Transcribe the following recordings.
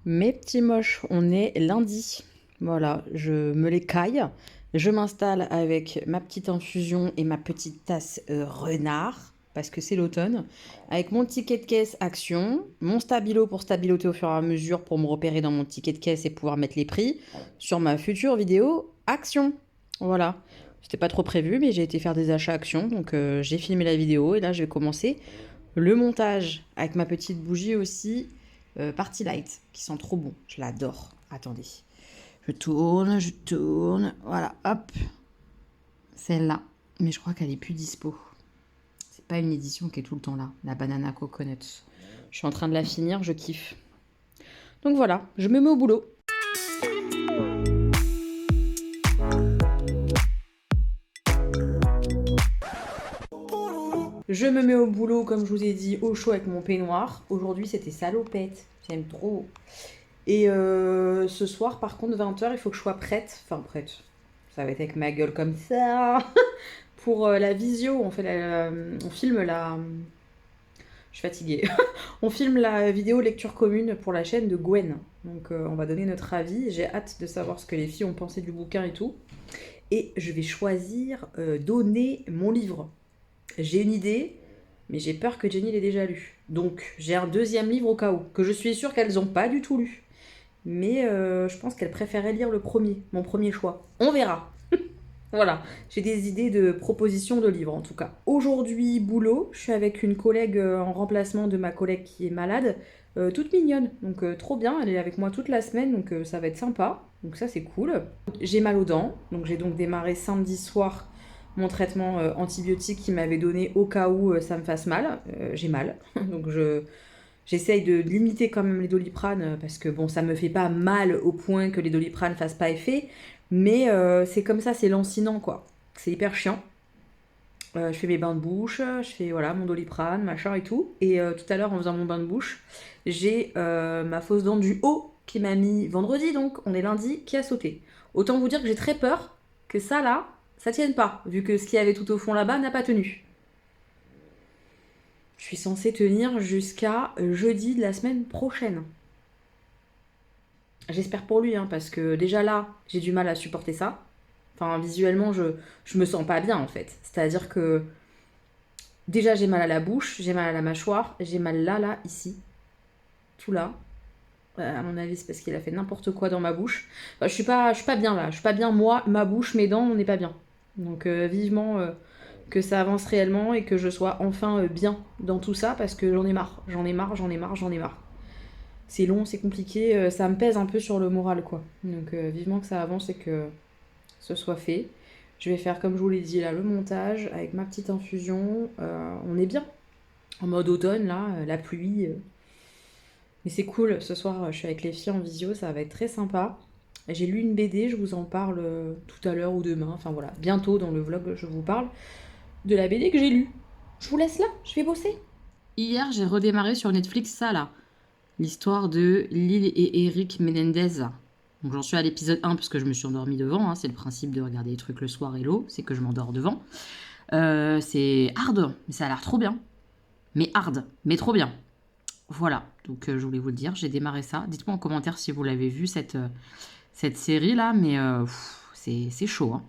Mes petits moches, on est lundi. Voilà, je me les caille. Je m'installe avec ma petite infusion et ma petite tasse renard, parce que c'est l'automne, avec mon ticket de caisse Action, mon stabilo pour stabiloter au fur et à mesure pour me repérer dans mon ticket de caisse et pouvoir mettre les prix sur ma future vidéo Action. Voilà. C'était pas trop prévu, mais j'ai été faire des achats Action, donc j'ai filmé la vidéo et là je vais commencer le montage avec ma petite bougie aussi. Party Light, qui sent trop bon. Je l'adore. Attendez. Je tourne. Voilà, hop. Celle-là. Mais je crois qu'elle est plus dispo. C'est pas une édition qui est tout le temps là. La banana coconut. Je suis en train de la finir, je kiffe. Donc voilà, je me mets au boulot. Je me mets au boulot, comme je vous ai dit, au chaud avec mon peignoir. Aujourd'hui, c'était salopette. J'aime trop. Et ce soir, par contre, 20h, il faut que je sois prête. Enfin, prête. Ça va être avec ma gueule comme ça. Pour la visio, on filme la... Je suis fatiguée. On filme la vidéo lecture commune pour la chaîne de Gwen. Donc, on va donner notre avis. J'ai hâte de savoir ce que les filles ont pensé du bouquin et tout. Et je vais choisir donner mon livre. J'ai une idée, mais j'ai peur que Jenny l'ait déjà lu. Donc, j'ai un deuxième livre au cas où, que je suis sûre qu'elles n'ont pas du tout lu. Mais je pense qu'elles préféraient lire le premier, mon premier choix. On verra. Voilà, j'ai des idées de propositions de livres en tout cas. Aujourd'hui, boulot, je suis avec une collègue en remplacement de ma collègue qui est malade, toute mignonne. Donc trop bien, elle est avec moi toute la semaine, donc ça va être sympa. Donc ça c'est cool. J'ai mal aux dents, donc j'ai donc démarré samedi soir mon traitement antibiotique qui m'avait donné au cas où ça me fasse mal. J'ai mal, donc j'essaye de limiter quand même les Doliprane parce que bon, ça me fait pas mal au point que les Doliprane fassent pas effet, mais c'est comme ça, c'est lancinant quoi. C'est hyper chiant. Je fais mes bains de bouche, je fais voilà mon Doliprane, machin et tout. Et tout à l'heure en faisant mon bain de bouche, j'ai ma fausse dent du haut qui m'a mis vendredi, donc on est lundi, qui a sauté. Autant vous dire que j'ai très peur que ça là, ça tienne pas, vu que ce qu'il y avait tout au fond là-bas n'a pas tenu. Je suis censée tenir jusqu'à jeudi de la semaine prochaine. J'espère pour lui, hein, parce que déjà là, j'ai du mal à supporter ça. Enfin, visuellement, je me sens pas bien, en fait. C'est-à-dire que déjà, j'ai mal à la bouche, j'ai mal à la mâchoire, j'ai mal là, ici. Tout là. À mon avis, c'est parce qu'il a fait n'importe quoi dans ma bouche. Enfin, je suis pas bien là. Je suis pas bien, moi, ma bouche, mes dents, on n'est pas bien. Donc, vivement... que ça avance réellement et que je sois enfin bien dans tout ça parce que j'en ai marre. C'est long, c'est compliqué, ça me pèse un peu sur le moral quoi. Donc vivement que ça avance et que ce soit fait. Je vais faire comme je vous l'ai dit là le montage avec ma petite infusion. On est bien. En mode automne là, la pluie. Mais c'est cool, ce soir je suis avec les filles en visio, ça va être très sympa. J'ai lu une BD, je vous en parle tout à l'heure ou demain, enfin voilà, bientôt dans le vlog je vous parle de la BD que j'ai lue. Je vous laisse là, je vais bosser. Hier, j'ai redémarré sur Netflix ça là. L'histoire de Lil et Eric Menendez. Donc j'en suis à l'épisode 1 parce que je me suis endormie devant. Hein. C'est le principe de regarder des trucs le soir et l'eau, c'est que je m'endors devant. C'est hard, mais ça a l'air trop bien. Mais hard, mais trop bien. Voilà, donc je voulais vous le dire, j'ai démarré ça. Dites-moi en commentaire si vous l'avez vu cette série là, mais c'est chaud. Hein.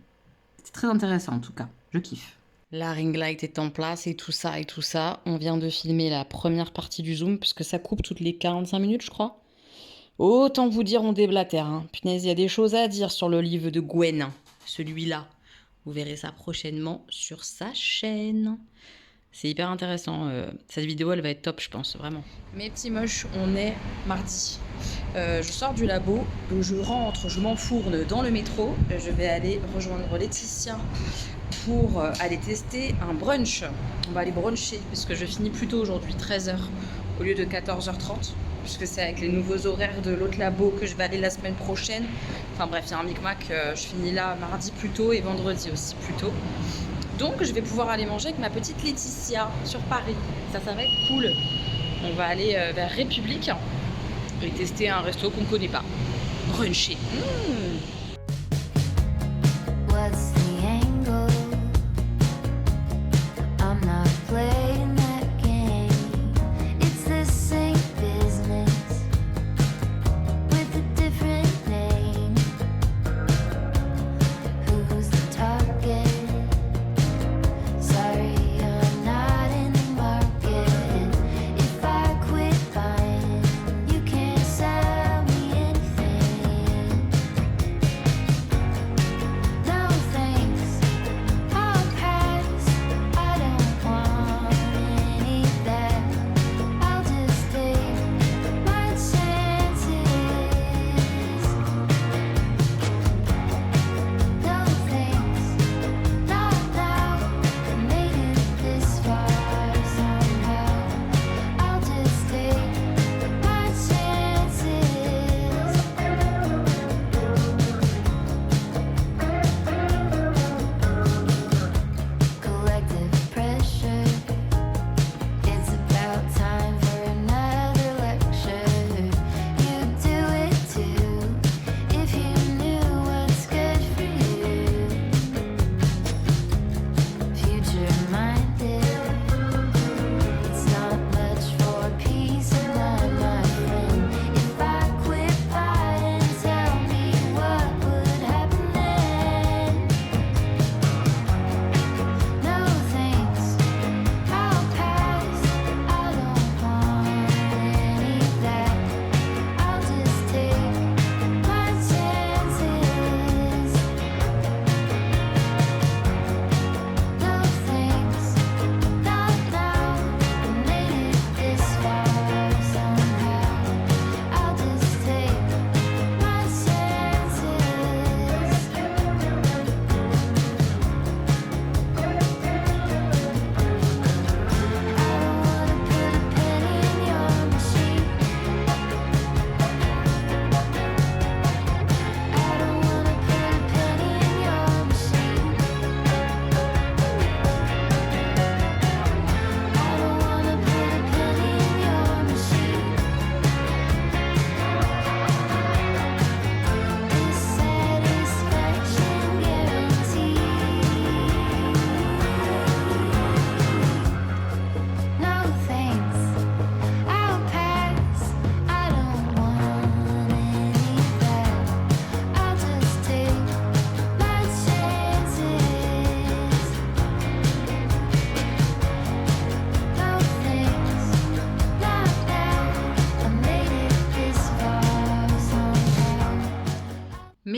C'est très intéressant en tout cas, je kiffe. La ring light est en place et tout ça. On vient de filmer la première partie du zoom, puisque ça coupe toutes les 45 minutes, je crois. Autant vous dire, on déblatère. Hein. Punaise, il y a des choses à dire sur le livre de Gwen, celui-là. Vous verrez ça prochainement sur sa chaîne. C'est hyper intéressant. Cette vidéo, elle va être top, je pense, vraiment. Mes petits moches, on est mardi. Je sors du labo, je rentre, je m'enfourne dans le métro. Je vais aller rejoindre Laetitia pour aller tester un brunch. On va aller bruncher parce que je finis plus tôt aujourd'hui, 13h au lieu de 14h30, puisque c'est avec les nouveaux horaires de l'autre labo que je vais aller la semaine prochaine. Enfin bref, il y a un micmac, je finis là mardi plus tôt et vendredi aussi plus tôt. Donc je vais pouvoir aller manger avec ma petite Laetitia sur Paris. Ça va être cool. On va aller vers République et tester un resto qu'on ne connaît pas. Bruncher. What's the angle? I'm not playing that game. It's the same business.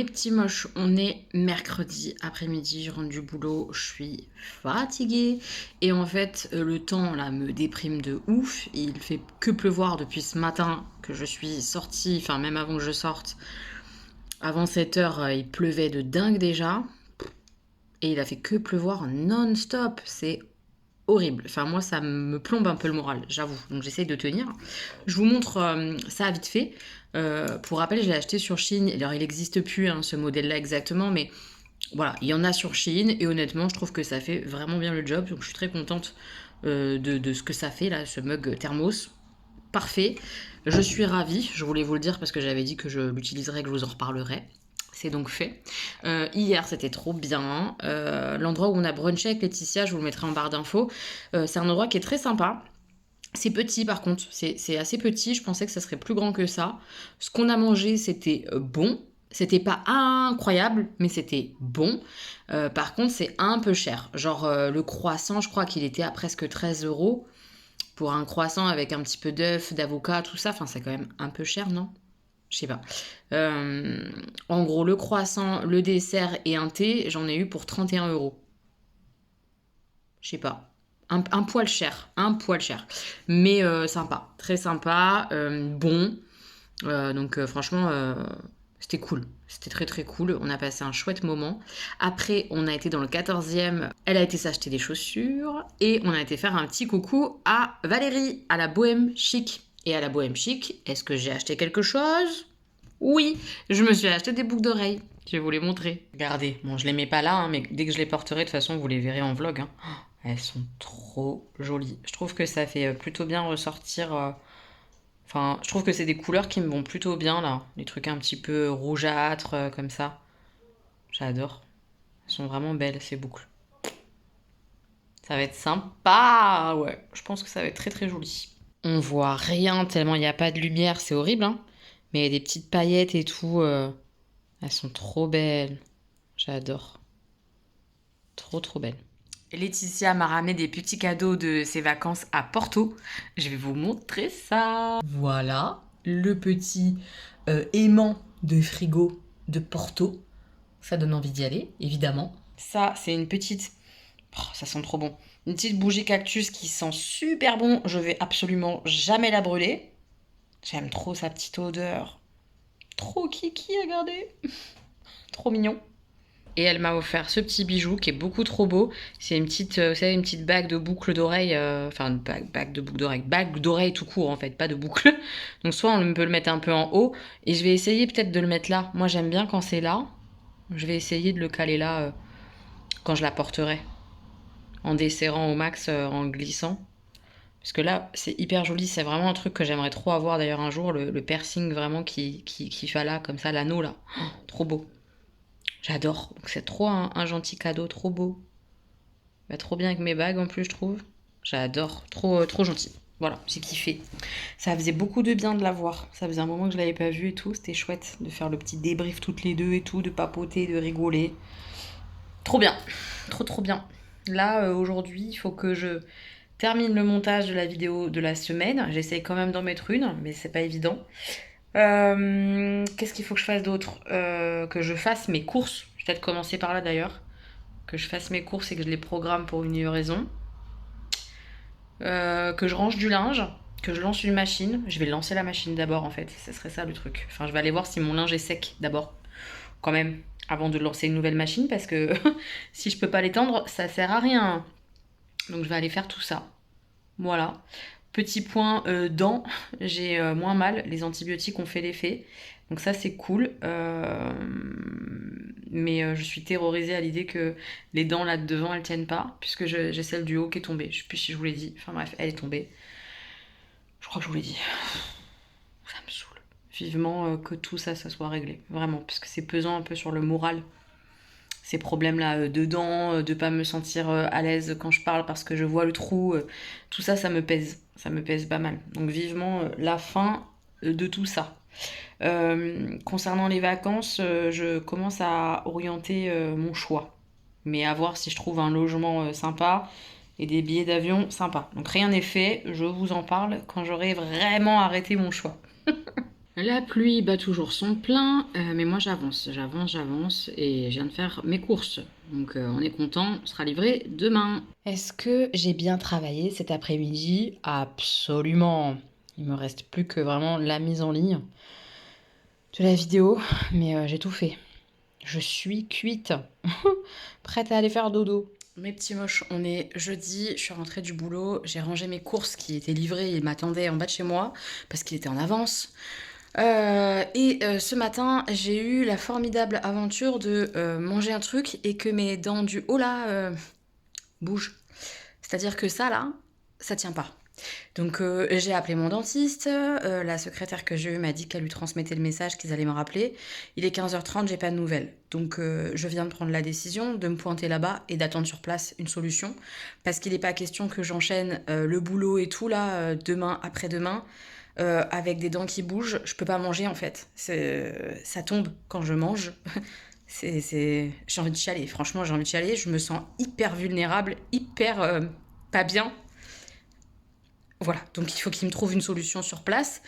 les petits moches, on est mercredi après-midi, je rentre du boulot, je suis fatiguée. Et en fait, le temps là me déprime de ouf. Il fait que pleuvoir depuis ce matin que je suis sortie, enfin même avant que je sorte. Avant 7h, il pleuvait de dingue déjà. Et il a fait que pleuvoir non-stop. C'est horrible. Enfin, moi, ça me plombe un peu le moral, j'avoue. Donc, j'essaye de tenir. Je vous montre ça vite fait. Pour rappel, je l'ai acheté sur Shein. Alors, il n'existe plus, hein, ce modèle-là exactement, mais voilà, il y en a sur Shein. Et honnêtement, je trouve que ça fait vraiment bien le job. Donc, je suis très contente de ce que ça fait, là, ce mug thermos. Parfait. Je suis ravie. Je voulais vous le dire parce que j'avais dit que je l'utiliserais, que je vous en reparlerai. C'est donc fait. Hier, c'était trop bien. L'endroit où on a brunché avec Laetitia, je vous le mettrai en barre d'infos. C'est un endroit qui est très sympa. C'est petit par contre, c'est assez petit. Je pensais que ça serait plus grand que ça. Ce qu'on a mangé, c'était bon. C'était pas incroyable, mais c'était bon. Par contre, c'est un peu cher. Genre, le croissant, je crois qu'il était à presque 13 € pour un croissant avec un petit peu d'œuf, d'avocat, tout ça. Enfin, c'est quand même un peu cher, non? Je sais pas. En gros, le croissant, le dessert et un thé, j'en ai eu pour 31 €. Je sais pas. Un poil cher. Un poil cher. Mais sympa. Très sympa. Bon. Donc franchement, c'était cool. C'était très très cool. On a passé un chouette moment. Après, on a été dans le 14e. Elle a été s'acheter des chaussures. Et on a été faire un petit coucou à Valérie, à la Bohème Chic. Et à la Bohème Chic, est-ce que j'ai acheté quelque chose? Oui, je me suis acheté des boucles d'oreilles. Je vais vous les montrer. Regardez, bon, je les mets pas là, hein, mais dès que je les porterai, de toute façon, vous les verrez en vlog. Hein. Elles sont trop jolies. Je trouve que ça fait plutôt bien ressortir. Enfin, je trouve que c'est des couleurs qui me vont plutôt bien là. Les trucs un petit peu rougeâtres, comme ça. J'adore. Elles sont vraiment belles, ces boucles. Ça va être sympa. Ouais, je pense que ça va être très très joli. On voit rien tellement il n'y a pas de lumière, c'est horrible, hein. Mais il y a des petites paillettes et tout. Elles sont trop belles. J'adore. Trop trop belles. Et Laetitia m'a ramené des petits cadeaux de ses vacances à Porto. Je vais vous montrer ça. Voilà, le petit aimant de frigo de Porto. Ça donne envie d'y aller, évidemment. Ça, c'est une petite... Oh, ça sent trop bon. Une petite bougie cactus qui sent super bon. Je vais absolument jamais la brûler. J'aime trop sa petite odeur. Trop kiki, regardez. Trop mignon. Et elle m'a offert ce petit bijou qui est beaucoup trop beau. C'est une petite, vous savez, une petite bague de boucles d'oreilles. Enfin, bague de boucles d'oreilles. Bague d'oreilles tout court, en fait, pas de boucles. Donc, soit on peut le mettre un peu en haut. Et je vais essayer peut-être de le mettre là. Moi, j'aime bien quand c'est là. Je vais essayer de le caler là quand je la porterai. En desserrant au max, en glissant. Parce que là, c'est hyper joli. C'est vraiment un truc que j'aimerais trop avoir d'ailleurs un jour. Le piercing vraiment qui fait là, comme ça, l'anneau là. Oh, trop beau. J'adore. Donc c'est trop un gentil cadeau, trop beau. Va trop bien avec mes bagues en plus, je trouve. J'adore. Trop, trop gentil. Voilà, j'ai kiffé. Ça faisait beaucoup de bien de la voir. Ça faisait un moment que je l'avais pas vue et tout. C'était chouette de faire le petit débrief toutes les deux et tout, de papoter, de rigoler. Trop bien. Trop, trop bien. Là, aujourd'hui, il faut que je termine le montage de la vidéo de la semaine. J'essaye quand même d'en mettre une, mais c'est pas évident. Qu'est-ce qu'il faut que je fasse d'autre? Que je fasse mes courses. Je vais peut-être commencer par là d'ailleurs. Que je fasse mes courses et que je les programme pour une livraison. Que je range du linge. Que je lance une machine. Je vais lancer la machine d'abord en fait. Ce serait ça le truc. Enfin, je vais aller voir si mon linge est sec d'abord. Quand même. Avant de lancer une nouvelle machine. Parce que si je peux pas l'étendre, ça sert à rien. Donc je vais aller faire tout ça. Voilà. Petit point dents, j'ai moins mal. Les antibiotiques ont fait l'effet. Donc ça, c'est cool. Mais je suis terrorisée à l'idée que les dents là de devant, elles tiennent pas. Puisque j'ai celle du haut qui est tombée. Je sais plus si je vous l'ai dit. Enfin bref, elle est tombée. Je crois que je vous l'ai dit. Ça me saoule. Vivement que tout ça, ça soit réglé. Vraiment. Parce que c'est pesant un peu sur le moral. Ces problèmes-là dedans, de pas me sentir à l'aise quand je parle parce que je vois le trou, tout ça, ça me pèse. Ça me pèse pas mal. Donc vivement la fin de tout ça. Concernant les vacances, je commence à orienter mon choix. Mais à voir si je trouve un logement sympa et des billets d'avion sympas. Donc rien n'est fait, je vous en parle quand j'aurai vraiment arrêté mon choix. La pluie bat toujours son plein, mais moi j'avance et je viens de faire mes courses. Donc on est content, on sera livré demain. Est-ce que j'ai bien travaillé cet après-midi? Absolument. Il me reste plus que vraiment la mise en ligne de la vidéo, mais j'ai tout fait. Je suis cuite, prête à aller faire dodo. Mes petits moches, on est jeudi, je suis rentrée du boulot, j'ai rangé mes courses qui étaient livrées, ils m'attendaient en bas de chez moi parce qu'il était en avance. Ce matin, j'ai eu la formidable aventure de manger un truc et que mes dents du haut là bougent. C'est-à-dire que ça là, ça tient pas. Donc j'ai appelé mon dentiste, la secrétaire que j'ai eue m'a dit qu'elle lui transmettait le message qu'ils allaient me rappeler. Il est 15h30, j'ai pas de nouvelles. Donc je viens de prendre la décision de me pointer là-bas et d'attendre sur place une solution. Parce qu'il n'est pas question que j'enchaîne le boulot et tout là, demain, après-demain, avec des dents qui bougent. Je peux pas manger en fait. Ça tombe quand je mange. J'ai envie de chialer, franchement j'ai envie de chialer. Je me sens hyper vulnérable, hyper pas bien. Voilà, donc il faut qu'il me trouve une solution sur place,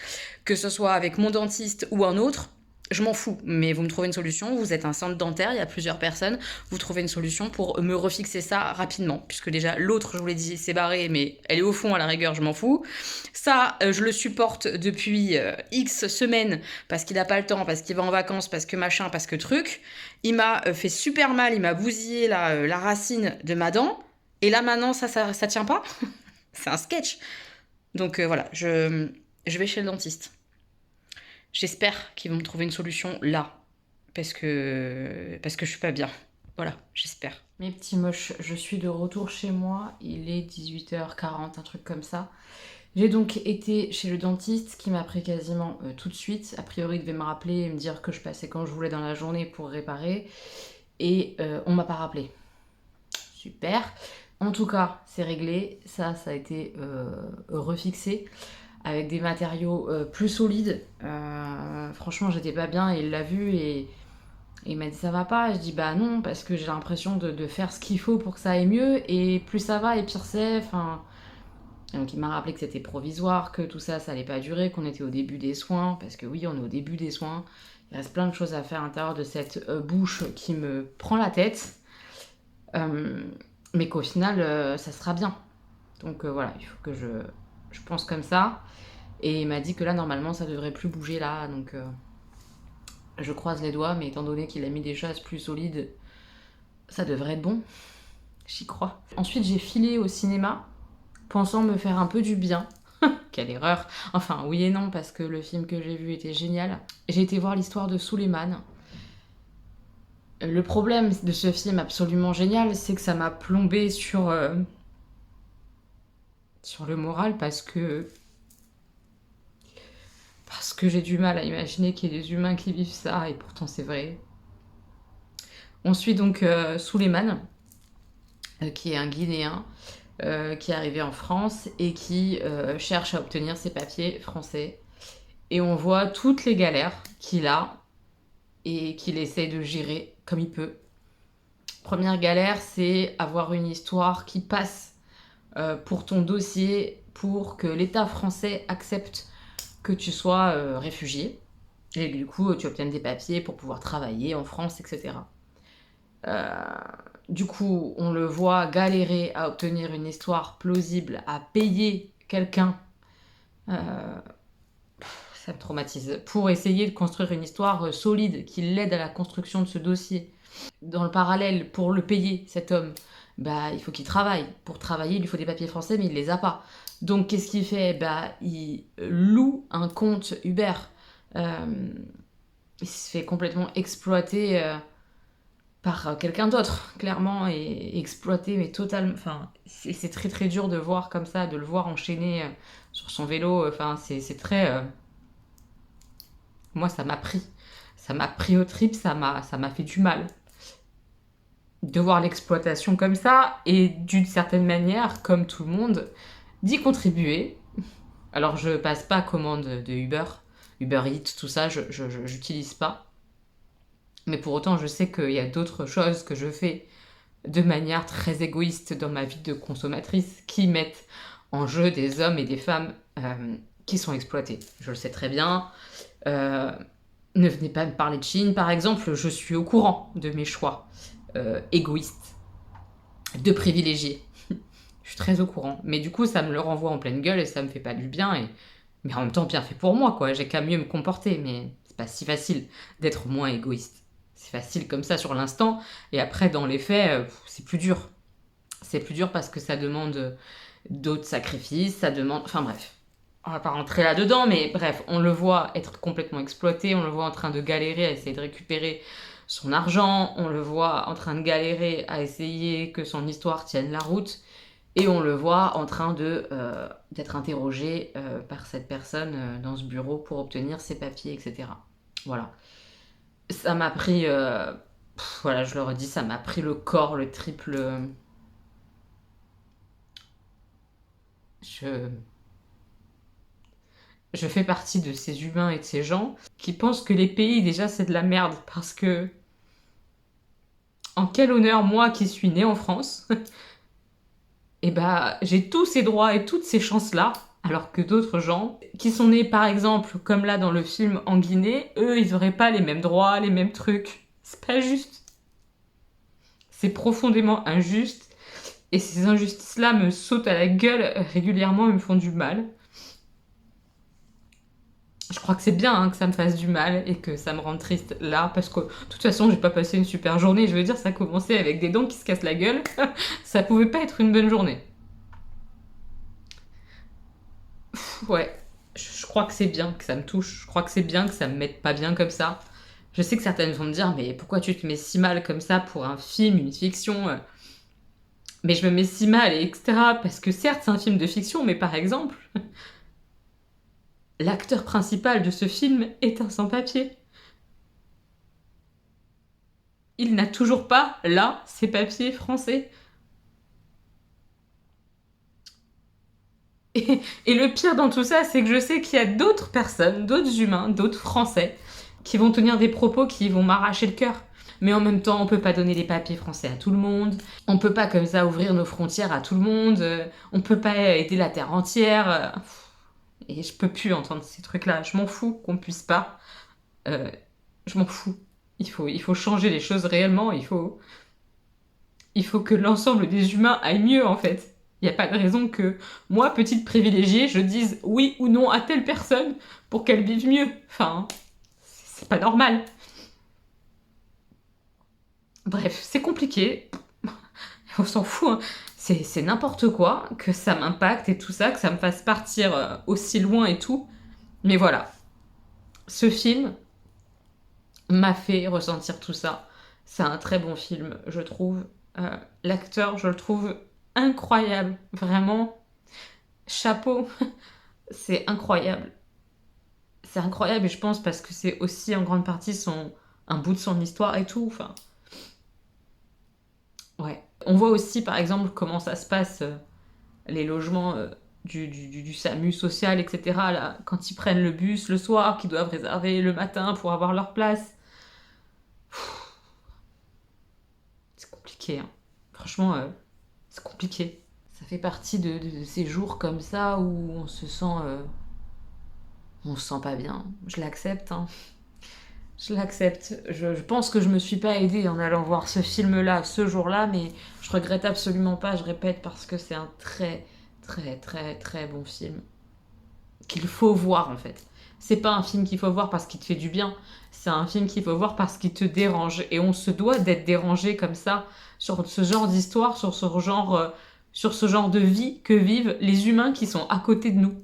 que ce soit avec mon dentiste ou un autre, je m'en fous, mais vous me trouvez une solution, vous êtes un centre dentaire, il y a plusieurs personnes, vous trouvez une solution pour me refixer ça rapidement, puisque déjà l'autre, je vous l'ai dit, c'est barré, mais elle est au fond, à la rigueur, je m'en fous. Ça, je le supporte depuis X semaines, parce qu'il n'a pas le temps, parce qu'il va en vacances, parce que machin, parce que truc. Il m'a fait super mal, il m'a bousillé la racine de ma dent, et là maintenant, ça tient pas. C'est un sketch. Donc voilà, je vais chez le dentiste. J'espère qu'ils vont me trouver une solution là. Parce que je suis pas bien. Voilà, j'espère. Mes petits moches, je suis de retour chez moi. Il est 18h40, un truc comme ça. J'ai donc été chez le dentiste qui m'a pris quasiment tout de suite. A priori, il devait me rappeler et me dire que je passais quand je voulais dans la journée pour réparer. Et on m'a pas rappelé. Super. En tout cas, c'est réglé. Ça a été refixé avec des matériaux plus solides. Franchement, j'étais pas bien et il l'a vu et il m'a dit ça va pas. Je dis bah non, parce que j'ai l'impression de faire ce qu'il faut pour que ça aille mieux et plus ça va et pire c'est. Enfin, donc il m'a rappelé que c'était provisoire, que tout ça, ça allait pas durer, qu'on était au début des soins, parce que oui, on est au début des soins. Il reste plein de choses à faire à l'intérieur de cette bouche qui me prend la tête. Mais qu'au final, ça sera bien. Donc voilà, il faut que je pense comme ça. Et il m'a dit que là, normalement, ça devrait plus bouger là. Donc je croise les doigts, mais étant donné qu'il a mis des choses plus solides, ça devrait être bon. J'y crois. Ensuite, j'ai filé au cinéma, pensant me faire un peu du bien. Quelle erreur. Enfin, oui et non, parce que le film que j'ai vu était génial. J'ai été voir l'histoire de Suleiman. Le problème de ce film absolument génial, c'est que ça m'a plombé sur le moral parce que j'ai du mal à imaginer qu'il y ait des humains qui vivent ça, et pourtant c'est vrai. On suit donc Suleiman, qui est un Guinéen, qui est arrivé en France et qui cherche à obtenir ses papiers français. Et on voit toutes les galères qu'il a et qu'il essaie de gérer comme il peut. Première galère, c'est avoir une histoire qui passe pour ton dossier pour que l'État français accepte que tu sois réfugié. Et du coup, tu obtiennes des papiers pour pouvoir travailler en France, etc. Du coup, on le voit galérer à obtenir une histoire plausible, à payer quelqu'un. Ça me traumatise. Pour essayer de construire une histoire solide qui l'aide à la construction de ce dossier. Dans le parallèle, pour le payer, cet homme, bah, il faut qu'il travaille. Pour travailler, il lui faut des papiers français, mais il les a pas. Donc, qu'est-ce qu'il fait? Bah, il loue un compte Uber. Il se fait complètement exploiter par quelqu'un d'autre, clairement, et exploité, mais totalement. Enfin, c'est très très dur de voir comme ça, de le voir enchaîner sur son vélo. Enfin, c'est très. Moi, ça m'a pris. Ça m'a pris au trip, ça m'a fait du mal. De voir l'exploitation comme ça, et d'une certaine manière, comme tout le monde, d'y contribuer. Alors, je passe pas commande de Uber Eats, tout ça, je j'utilise pas. Mais pour autant, je sais qu'il y a d'autres choses que je fais de manière très égoïste dans ma vie de consommatrice qui mettent en jeu des hommes et des femmes qui sont exploités. Je le sais très bien. Euh, Ne venez pas me parler de Chine, par exemple, je suis au courant de mes choix égoïstes, de privilégiés. Je suis très au courant. Mais du coup, ça me le renvoie en pleine gueule et ça me fait pas du bien. Mais en même temps, bien fait pour moi, quoi. J'ai qu'à mieux me comporter. Mais c'est pas si facile d'être moins égoïste. C'est facile comme ça sur l'instant. Et après, dans les faits, c'est plus dur. C'est plus dur parce que ça demande d'autres sacrifices. Ça demande. Enfin bref. On va pas rentrer là-dedans, mais bref, on le voit être complètement exploité. On le voit en train de galérer à essayer de récupérer son argent. On le voit en train de galérer à essayer que son histoire tienne la route. Et on le voit en train d'être interrogé par cette personne dans ce bureau pour obtenir ses papiers, etc. Voilà. Ça m'a pris, voilà, je le redis, ça m'a pris le corps, le triple. Je, je fais partie de ces humains et de ces gens qui pensent que les pays, déjà, c'est de la merde. Parce que, en quel honneur, moi qui suis née en France, et bah, j'ai tous ces droits et toutes ces chances-là, alors que d'autres gens qui sont nés, par exemple, comme là dans le film en Guinée, eux, ils auraient pas les mêmes droits, les mêmes trucs. C'est pas juste. C'est profondément injuste. Et ces injustices-là me sautent à la gueule régulièrement et me font du mal. Je crois que c'est bien hein, que ça me fasse du mal et que ça me rende triste là, parce que de toute façon, j'ai pas passé une super journée. Je veux dire, ça a commencé avec des dents qui se cassent la gueule. Ça pouvait pas être une bonne journée. Ouais, je crois que c'est bien que ça me touche. Je crois que c'est bien que ça me mette pas bien comme ça. Je sais que certaines vont me dire, mais pourquoi tu te mets si mal comme ça pour un film, une fiction Mais je me mets si mal, et etc. Parce que certes, c'est un film de fiction, mais par exemple, l'acteur principal de ce film est un sans-papier. Il n'a toujours pas, là, ses papiers français. Et le pire dans tout ça, c'est que je sais qu'il y a d'autres personnes, d'autres humains, d'autres Français, qui vont tenir des propos qui vont m'arracher le cœur. Mais en même temps, on peut pas donner les papiers français à tout le monde. On peut pas comme ça ouvrir nos frontières à tout le monde. On peut pas aider la terre entière. Et je peux plus entendre ces trucs-là. Je m'en fous qu'on puisse pas. Euh, je m'en fous. Il faut changer les choses réellement. Il faut que l'ensemble des humains aillent mieux en fait. Il n'y a pas de raison que moi, petite privilégiée, je dise oui ou non à telle personne pour qu'elle vive mieux. Enfin, c'est pas normal. Bref, c'est compliqué. On s'en fout. Hein. C'est n'importe quoi que ça m'impacte et tout ça, que ça me fasse partir aussi loin et tout. Mais voilà, ce film m'a fait ressentir tout ça. C'est un très bon film, je trouve. L'acteur, je le trouve incroyable. Vraiment, chapeau. C'est incroyable. C'est incroyable et je pense parce que c'est aussi en grande partie un bout de son histoire et tout. Enfin, ouais. On voit aussi par exemple comment ça se passe, les logements du SAMU social, etc. Là, quand ils prennent le bus le soir, qu'ils doivent réserver le matin pour avoir leur place. C'est compliqué, hein. Franchement, c'est compliqué. Ça fait partie de ces jours comme ça où on se sent pas bien. Je l'accepte, hein. Je l'accepte. Je pense que je me suis pas aidée en allant voir ce film-là, ce jour-là, mais je regrette absolument pas, je répète, parce que c'est un très, très, très, très bon film. Qu'il faut voir, en fait. C'est pas un film qu'il faut voir parce qu'il te fait du bien, c'est un film qu'il faut voir parce qu'il te dérange. Et on se doit d'être dérangé comme ça, sur ce genre d'histoire, sur ce genre de vie que vivent les humains qui sont à côté de nous.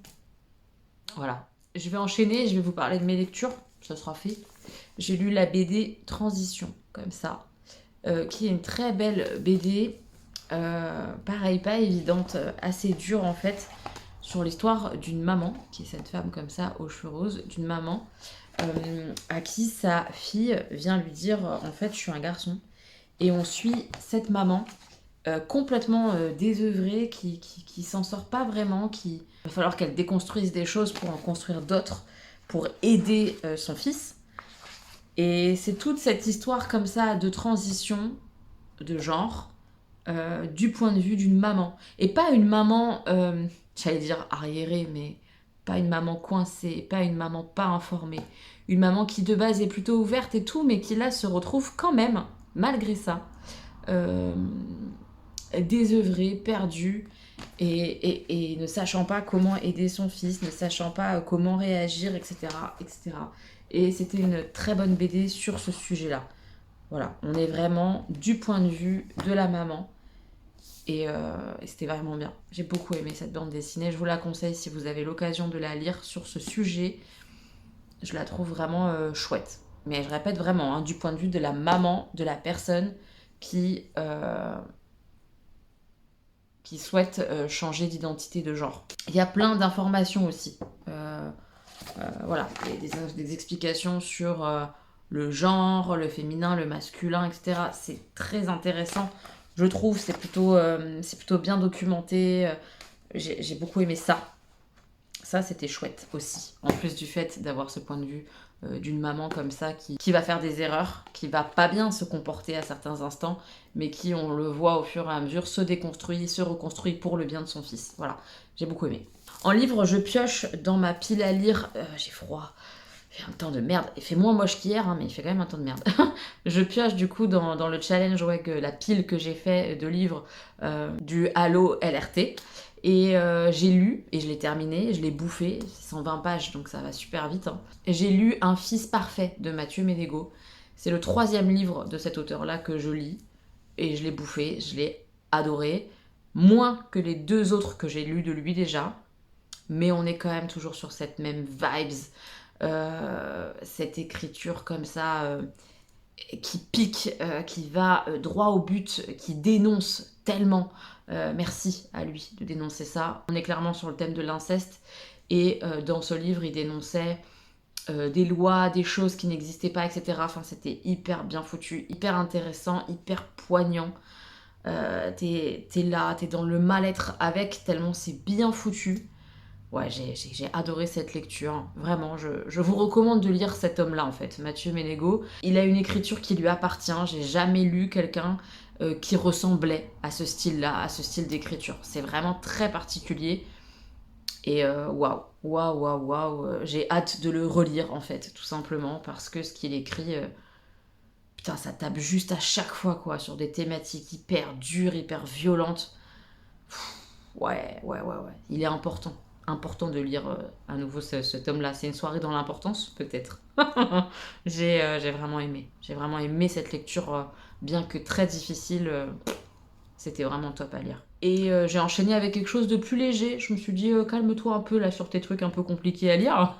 Voilà. Je vais enchaîner, je vais vous parler de mes lectures, ça sera fait. J'ai lu la BD Transition, comme ça, qui est une très belle BD, pareil, pas évidente, assez dure en fait, sur l'histoire d'une maman, qui est cette femme comme ça, aux cheveux roses, d'une maman, à qui sa fille vient lui dire, en fait, je suis un garçon. Et on suit cette maman complètement désœuvrée, qui s'en sort pas vraiment, il va falloir qu'elle déconstruise des choses pour en construire d'autres, pour aider son fils. Et c'est toute cette histoire comme ça de transition de genre du point de vue d'une maman. Et pas une maman, j'allais dire arriérée, mais pas une maman coincée, pas une maman pas informée. une maman qui de base est plutôt ouverte et tout, mais qui là se retrouve quand même, malgré ça, euh, désœuvrée, perdue, et ne sachant pas comment aider son fils, ne sachant pas comment réagir, etc., etc. Et c'était une très bonne BD sur ce sujet-là. Voilà, on est vraiment du point de vue de la maman. Et c'était vraiment bien. J'ai beaucoup aimé cette bande dessinée. Je vous la conseille si vous avez l'occasion de la lire sur ce sujet. Je la trouve vraiment chouette. Mais je répète vraiment, hein, du point de vue de la maman, de la personne qui, qui souhaite changer d'identité de genre. Il y a plein d'informations aussi. Voilà, des explications sur le genre, le féminin, le masculin, etc. C'est très intéressant. Je trouve, c'est plutôt bien documenté. J'ai beaucoup aimé ça. Ça, c'était chouette aussi. En plus du fait d'avoir ce point de vue d'une maman comme ça qui va faire des erreurs, qui va pas bien se comporter à certains instants, mais qui, on le voit au fur et à mesure, se déconstruit, se reconstruit pour le bien de son fils. Voilà, j'ai beaucoup aimé. En livre, je pioche dans ma pile à lire. J'ai froid. Il fait un temps de merde. Il fait moins moche qu'hier, hein, mais il fait quand même un temps de merde. Je pioche du coup dans le challenge, ouais, la pile que j'ai fait de livres du Halo LRT. Et j'ai lu, et je l'ai terminé, je l'ai bouffé, c'est 120 pages, donc ça va super vite. Hein. J'ai lu Un fils parfait de Mathieu Ménégo. C'est le 3e livre de cet auteur-là que je lis, et je l'ai bouffé, je l'ai adoré. Moins que les 2 autres que j'ai lus de lui déjà, mais on est quand même toujours sur cette même vibes, cette écriture comme ça, qui pique, qui va droit au but, qui dénonce tellement. Merci à lui de dénoncer ça. On est clairement sur le thème de l'inceste, et dans ce livre, il dénonçait des lois, des choses qui n'existaient pas, etc. Enfin, c'était hyper bien foutu, hyper intéressant, hyper poignant. T'es là, t'es dans le mal-être avec, tellement c'est bien foutu. Ouais, j'ai adoré cette lecture. Vraiment, je vous recommande de lire cet homme-là, en fait, Mathieu Ménégo. Il a une écriture qui lui appartient. J'ai jamais lu quelqu'un qui ressemblait à ce style-là, à ce style d'écriture. C'est vraiment très particulier. Et waouh, waouh, waouh, waouh. J'ai hâte de le relire, en fait, tout simplement, parce que ce qu'il écrit... putain, ça tape juste à chaque fois, quoi, sur des thématiques hyper dures, hyper violentes. Ouais. Il est important de lire à nouveau ce tome-là. C'est une soirée dans l'importance, peut-être. J'ai vraiment aimé. J'ai vraiment aimé cette lecture, bien que très difficile. C'était vraiment top à lire. Et j'ai enchaîné avec quelque chose de plus léger. Je me suis dit, calme-toi un peu là sur tes trucs un peu compliqués à lire.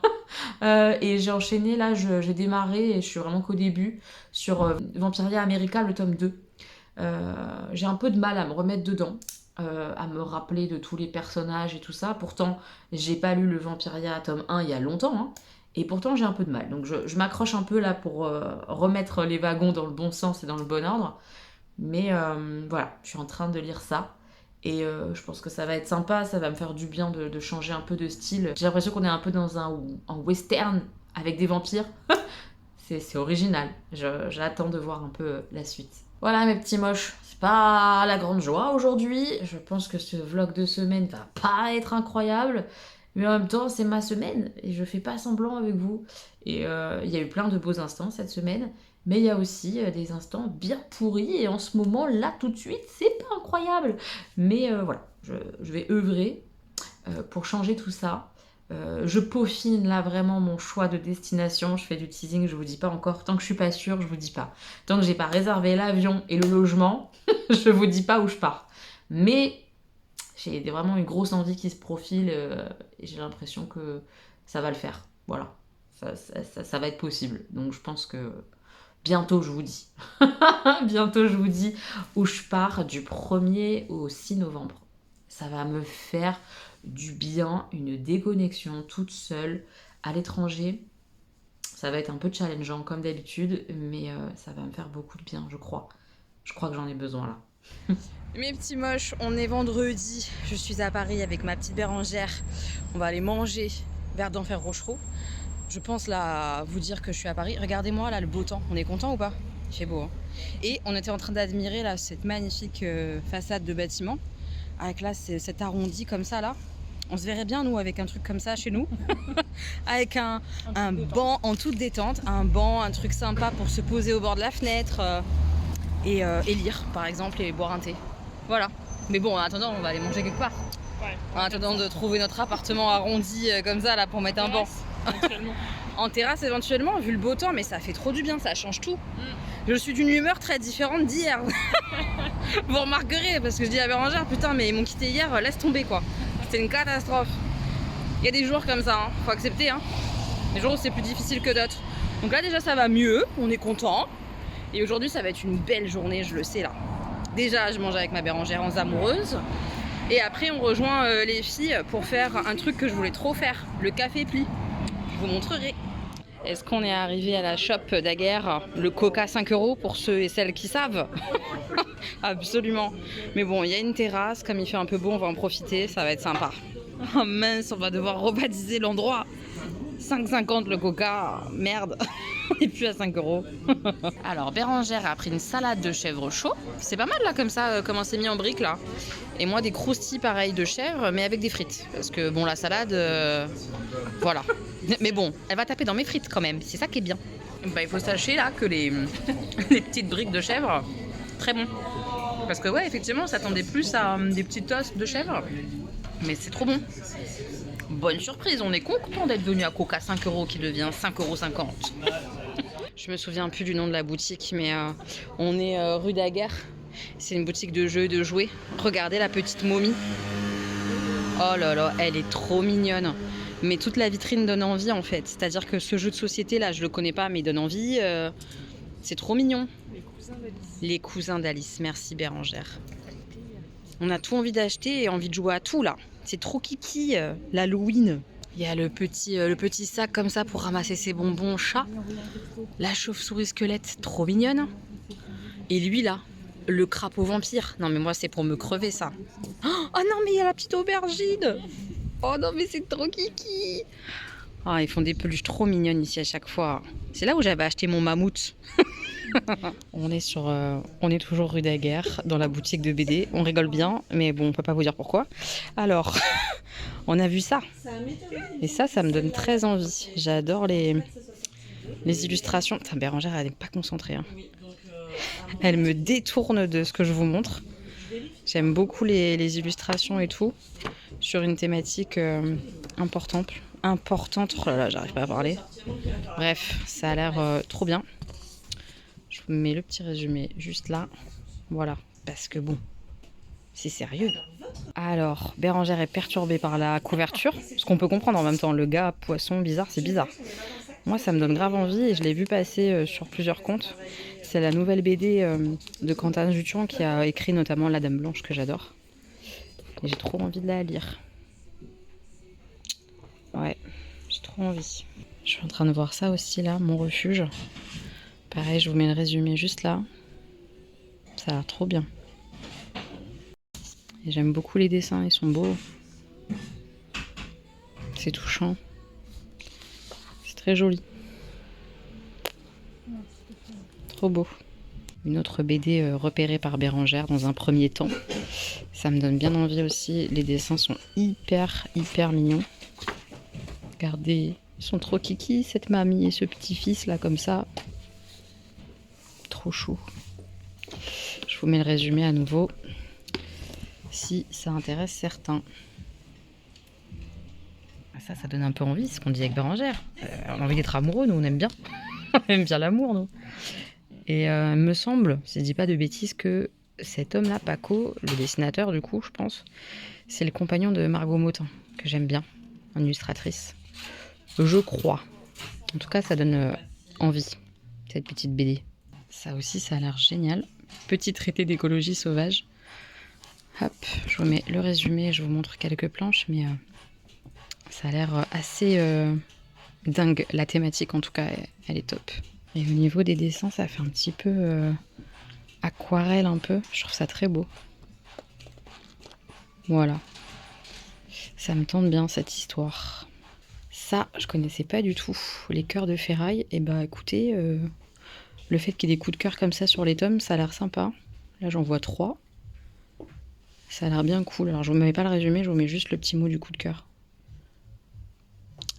Et j'ai enchaîné, là, j'ai démarré, et je suis vraiment qu'au début, sur Vampiria America, le tome 2. J'ai un peu de mal à me remettre dedans. À me rappeler de tous les personnages et tout ça. Pourtant, j'ai pas lu le Vampiria tome 1 il y a longtemps, hein, et pourtant j'ai un peu de mal. Donc je m'accroche un peu là pour remettre les wagons dans le bon sens et dans le bon ordre. Mais voilà, je suis en train de lire ça. Et je pense que ça va être sympa, ça va me faire du bien de changer un peu de style. J'ai l'impression qu'on est un peu dans un western avec des vampires. C'est original. J'attends de voir un peu la suite. Voilà mes petits moches, c'est pas la grande joie aujourd'hui. Je pense que ce vlog de semaine va pas être incroyable, mais en même temps c'est ma semaine et je fais pas semblant avec vous. Et il y a eu plein de beaux instants cette semaine, mais il y a aussi des instants bien pourris, et en ce moment là tout de suite c'est pas incroyable. Mais voilà, je vais œuvrer pour changer tout ça. Je peaufine là vraiment mon choix de destination. Je fais du teasing, je vous dis pas encore. Tant que je suis pas sûre, je vous dis pas. Tant que j'ai pas réservé l'avion et le logement, je vous dis pas où je pars. Mais j'ai vraiment une grosse envie qui se profile, et j'ai l'impression que ça va le faire. Voilà, ça va être possible. Donc je pense que bientôt je vous dis. Bientôt je vous dis où je pars du 1er au 6 novembre. Ça va me faire du bien, une déconnexion toute seule à l'étranger. Ça va être un peu challengeant comme d'habitude, mais ça va me faire beaucoup de bien, je crois. Je crois que j'en ai besoin là. Mes petits moches, on est vendredi. Je suis à Paris avec ma petite Bérangère. On va aller manger vers d'Enfer Rochereau. Je pense là vous dire que je suis à Paris. Regardez-moi là le beau temps. On est content ou pas? Il fait beau, hein. Et on était en train d'admirer là cette magnifique façade de bâtiment avec là cet arrondi comme ça là. On se verrait bien, nous, avec un truc comme ça chez nous. Avec un banc en toute détente. Un banc, un truc sympa pour se poser au bord de la fenêtre. Et lire, par exemple, et boire un thé. Voilà. Mais bon, en attendant, on va aller manger quelque part. Ouais. En attendant de trouver notre appartement arrondi comme ça, là, pour mettre un banc. Éventuellement. En terrasse, éventuellement, vu le beau temps, mais ça fait trop du bien, ça change tout. Je suis d'une humeur très différente d'hier. Vous remarquerez, parce que je dis à Bérangère, putain, mais ils m'ont quitté hier, laisse tomber, quoi. C'était une catastrophe. Il y a des jours comme ça, hein. Faut accepter, hein. Des jours où c'est plus difficile que d'autres. Donc là, déjà, ça va mieux, on est content. Et aujourd'hui, ça va être une belle journée, je le sais, là. Déjà, je mange avec ma Bérangère en amoureuse. Et après, on rejoint les filles pour faire un truc que je voulais trop faire, le café pli. Je vous montrerai. Est-ce qu'on est arrivé à la shop Daguerre, le coca 5 € pour ceux et celles qui savent? Absolument. Mais bon, il y a une terrasse, comme il fait un peu beau, on va en profiter, ça va être sympa. Oh mince, on va devoir rebaptiser l'endroit. 5,50 le coca, merde, on n'est plus à 5 €. Alors Bérangère a pris une salade de chèvre chaud. C'est pas mal là comme ça, comment c'est mis en briques là. Et moi des croustilles pareil de chèvre mais avec des frites. Parce que bon la salade, voilà. Mais bon, elle va taper dans mes frites quand même, c'est ça qui est bien. Bah, il faut sachez là que les petites briques de chèvre, très bon. Parce que ouais effectivement on s'attendait plus à des petites toasts de chèvre. Mais c'est trop bon. Bonne surprise, on est content d'être venu à Coca 5 € qui devient 5,50 €. Je me souviens plus du nom de la boutique, mais on est rue Daguerre. C'est une boutique de jeux et de jouets. Regardez la petite momie. Oh là là, elle est trop mignonne. Mais toute la vitrine donne envie en fait. C'est-à-dire que ce jeu de société là, je le connais pas, mais il donne envie. C'est trop mignon. Les cousins d'Alice, merci Bérangère. On a tout envie d'acheter et envie de jouer à tout là. C'est trop kiki, l'Halloween. Il y a le petit sac comme ça pour ramasser ses bonbons chat. La chauve-souris squelette, trop mignonne. Et lui là, le crapaud vampire. Non mais moi c'est pour me crever ça. Oh non mais il y a la petite aubergine. Oh non mais c'est trop kiki. Ah, ils font des peluches trop mignonnes ici à chaque fois. C'est là où j'avais acheté mon mammouth. On est toujours rue Daguerre, dans la boutique de BD. On rigole bien, mais bon, on peut pas vous dire pourquoi. Alors, on a vu ça. Et ça me donne très envie. J'adore les illustrations. Putain, Bérangère, elle n'est pas concentrée. Hein. Elle me détourne de ce que je vous montre. J'aime beaucoup les illustrations et tout, sur une thématique importante. Oh là là, j'arrive pas à parler. Bref, ça a l'air trop bien. Je vous mets le petit résumé juste là. Voilà, parce que bon, c'est sérieux. Alors, Bérangère est perturbée par la couverture, ce qu'on peut comprendre en même temps. Le gars, poisson, bizarre, c'est bizarre. Moi, ça me donne grave envie et je l'ai vu passer sur plusieurs comptes. C'est la nouvelle BD de Quentin Jutuan qui a écrit notamment La Dame Blanche que j'adore. Et j'ai trop envie de la lire. Ouais, j'ai trop envie. Je suis en train de voir ça aussi là, Mon Refuge. Pareil, je vous mets le résumé juste là. Ça a l'air trop bien. Et j'aime beaucoup les dessins, ils sont beaux. C'est touchant. C'est très joli. Trop beau. Une autre BD repérée par Bérangère dans un premier temps. Ça me donne bien envie aussi. Les dessins sont hyper mignons. Regardez, ils sont trop kiki, cette mamie et ce petit-fils là comme ça. Trop chou. Je vous mets le résumé à nouveau si ça intéresse certains. Ça donne un peu envie, ce qu'on dit avec Bérangère. On a envie d'être amoureux, nous on aime bien. On aime bien l'amour, nous. Et il me semble, si je dis pas de bêtises, que cet homme-là, Paco, le dessinateur du coup, je pense, c'est le compagnon de Margot Motin, que j'aime bien, une illustratrice. Je crois. En tout cas, ça donne envie, cette petite BD. Ça aussi, ça a l'air génial. Petit traité d'écologie sauvage. Hop, je vous mets le résumé, je vous montre quelques planches, mais ça a l'air assez dingue. La thématique, en tout cas, elle est top. Et au niveau des dessins, ça fait un petit peu aquarelle un peu. Je trouve ça très beau. Voilà. Ça me tente bien, cette histoire. Ça, je connaissais pas du tout. Les cœurs de ferraille. Et bah écoutez, le fait qu'il y ait des coups de cœur comme ça sur les tomes, ça a l'air sympa. Là, j'en vois 3. Ça a l'air bien cool. Alors, je vous mets pas le résumé, je vous mets juste le petit mot du coup de cœur.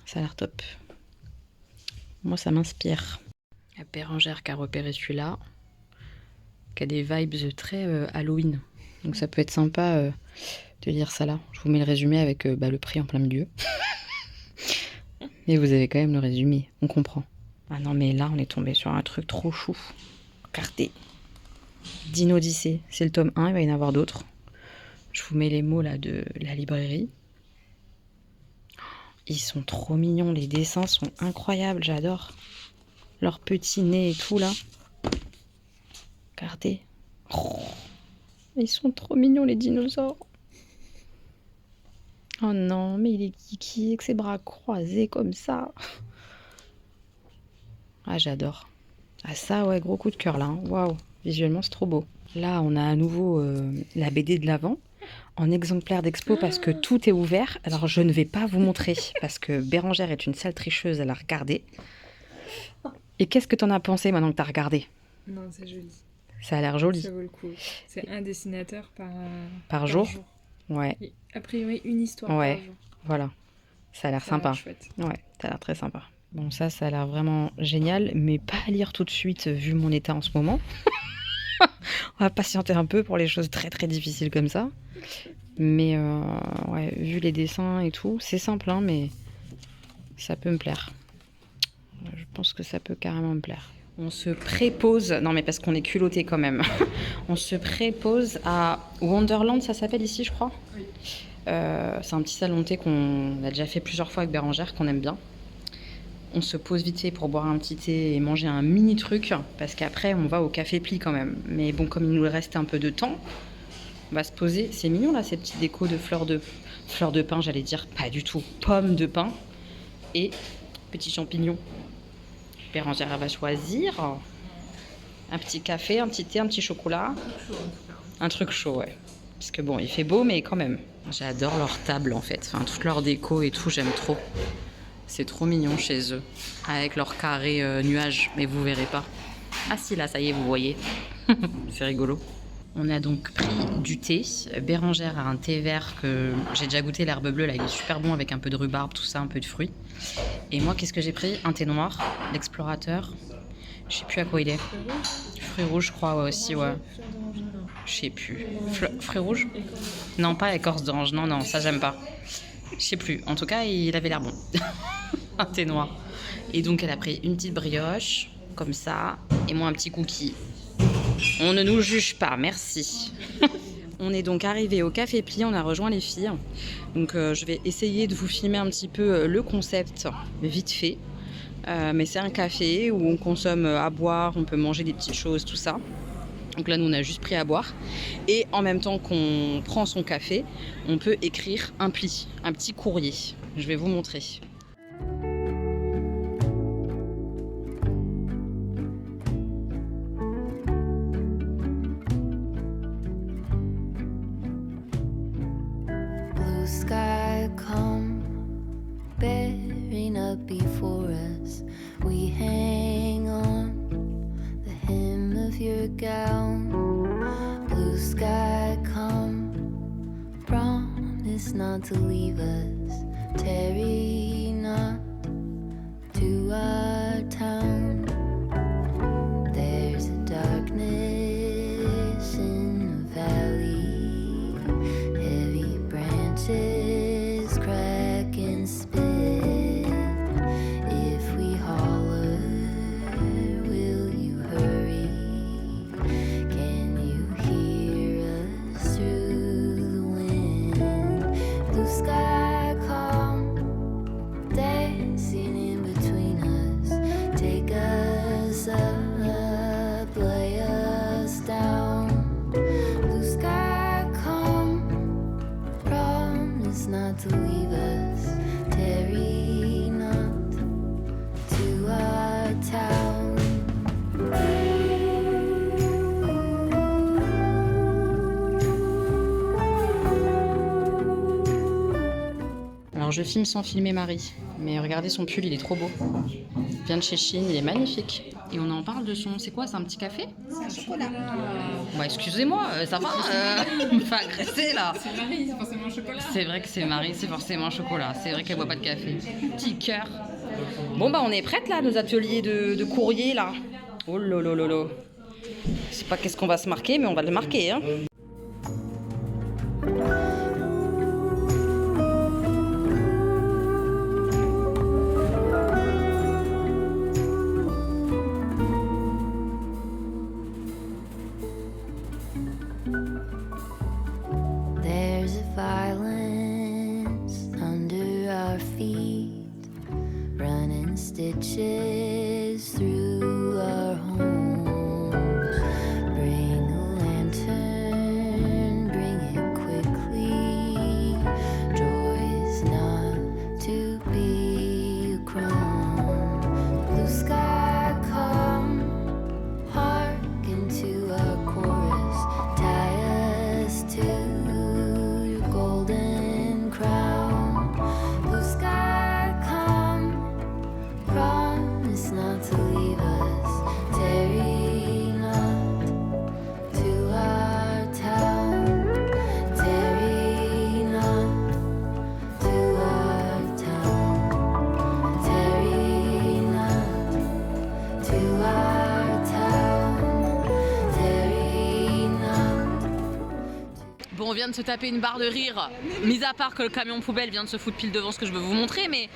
Ça a l'air top. Moi, ça m'inspire. La Bérengère qui a repéré celui-là, qui a des vibes très Halloween. Donc, ça peut être sympa de lire ça là. Je vous mets le résumé avec le prix en plein milieu. Mais vous avez quand même le résumé, on comprend. Ah non, mais là, on est tombé sur un truc trop chou. Regardez. Dino Odyssey, c'est le tome 1, il va y en avoir d'autres. Je vous mets les mots là de la librairie. Ils sont trop mignons, les dessins sont incroyables, j'adore. Leur petit nez et tout là. Regardez. Oh, ils sont trop mignons les dinosaures. Oh non, mais il est kiki avec ses bras croisés comme ça. Ah, j'adore. Ah ça, ouais, gros coup de cœur là. Hein. Waouh, visuellement c'est trop beau. Là, on a à nouveau la BD de l'avant en exemplaire d'expo parce que tout est ouvert. Alors, je ne vais pas vous montrer parce que Bérengère est une sale tricheuse, elle a regardé. Et qu'est-ce que t'en as pensé maintenant que t'as regardé? Non, c'est joli. Ça a l'air joli. Ça vaut le coup. C'est un dessinateur Par jour. Ouais, Et a priori, une histoire Ouais. par jour. voilà. Ça a l'air Ça a l'air sympa. chouette. Ouais, ça a l'air très sympa. Bon, ça a l'air vraiment génial, mais pas à lire tout de suite vu mon état en ce moment. On va patienter un peu pour les choses très très difficiles comme ça. Mais ouais, vu les dessins et tout, c'est simple, hein, mais ça peut me plaire. Je pense que ça peut carrément me plaire. On se prépose, non mais parce qu'on est culotté quand même. On se prépose à Wonderland, ça s'appelle ici, je crois. Oui. C'est un petit salon de thé qu'on a déjà fait plusieurs fois avec Bérengère, qu'on aime bien. On se pose vite fait pour boire un petit thé et manger un mini truc, parce qu'après on va au café Pli quand même. Mais bon, comme il nous reste un peu de temps, on va se poser. C'est mignon là, ces petites décos de fleurs de pin, j'allais dire, pas du tout. Pommes de pin et petits champignons. Bérengère elle va choisir un petit café, un petit thé, un petit chocolat. Un truc chaud, ouais. Parce que bon, il fait beau, mais quand même. J'adore leur table en fait. Enfin, toute leur déco et tout, j'aime trop. C'est trop mignon chez eux. Avec leur carré nuage, mais vous verrez pas. Ah si, là, ça y est, vous voyez. C'est rigolo. On a donc pris du thé. Bérengère a un thé vert que j'ai déjà goûté, l'herbe bleue, là, il est super bon avec un peu de rhubarbe, tout ça, un peu de fruits. Et moi, qu'est-ce que j'ai pris? Un thé noir, l'explorateur. Je sais plus à quoi il est. Fruits rouges, je crois, ouais, aussi, ouais. Je sais plus. Fruits rouges? Non, pas écorce d'orange, non, ça j'aime pas. Je sais plus. En tout cas, il avait l'air bon. Un thé noir. Et donc, elle a pris une petite brioche, comme ça, et moi un petit cookie. On ne nous juge pas, merci. On est donc arrivé au Café Pli, on a rejoint les filles. Donc, je vais essayer de vous filmer un petit peu le concept, vite fait. Mais c'est un café où on consomme à boire, on peut manger des petites choses, tout ça. Donc là, nous, on a juste pris à boire. Et en même temps qu'on prend son café, on peut écrire un pli, un petit courrier. Je vais vous montrer. Blue sky come bearing up before us. We hang on the hem of your gown. Blue sky come, promise not to leave us. Tarry not to our town. There's a darkness in the valley, heavy branches crack and split. If we holler, will you hurry? Can you hear us through the wind? Blue sky calm, dancing in between us. Take us up, lay us down. Blue sky calm, promise not to leave us. Tarry not to our town. Alors, je filme sans filmer Marie. Mais regardez son pull, il est trop beau. Il vient de chez Shein, il est magnifique. et on en parle de son... C'est quoi, c'est un petit café? Non, chocolat. Bah excusez-moi, ça va me fait agresser là. C'est Marie, c'est forcément chocolat. C'est vrai que c'est Marie, c'est forcément chocolat. C'est vrai qu'elle boit pas de café. Petit cœur. Bon bah on est prête là, nos ateliers de courrier là. Oh lolo. Je sais pas qu'est-ce qu'on va se marquer, mais on va le marquer. Hein. There's a violence under our feet, running stitches through our homes. Bring a lantern, bring it quickly. Joy's not to be a crone. Blue sky, come, hearken to our chorus. Tie us to your golden crown. Blue sky, come, promise not to leave us. Tarry not to our town. Tarry not to our town. Tarry not to our town. Tarry not. Bon, on vient de se taper une barre de rire, mis à part que le camion poubelle vient de se foutre pile devant ce que je veux vous montrer, mais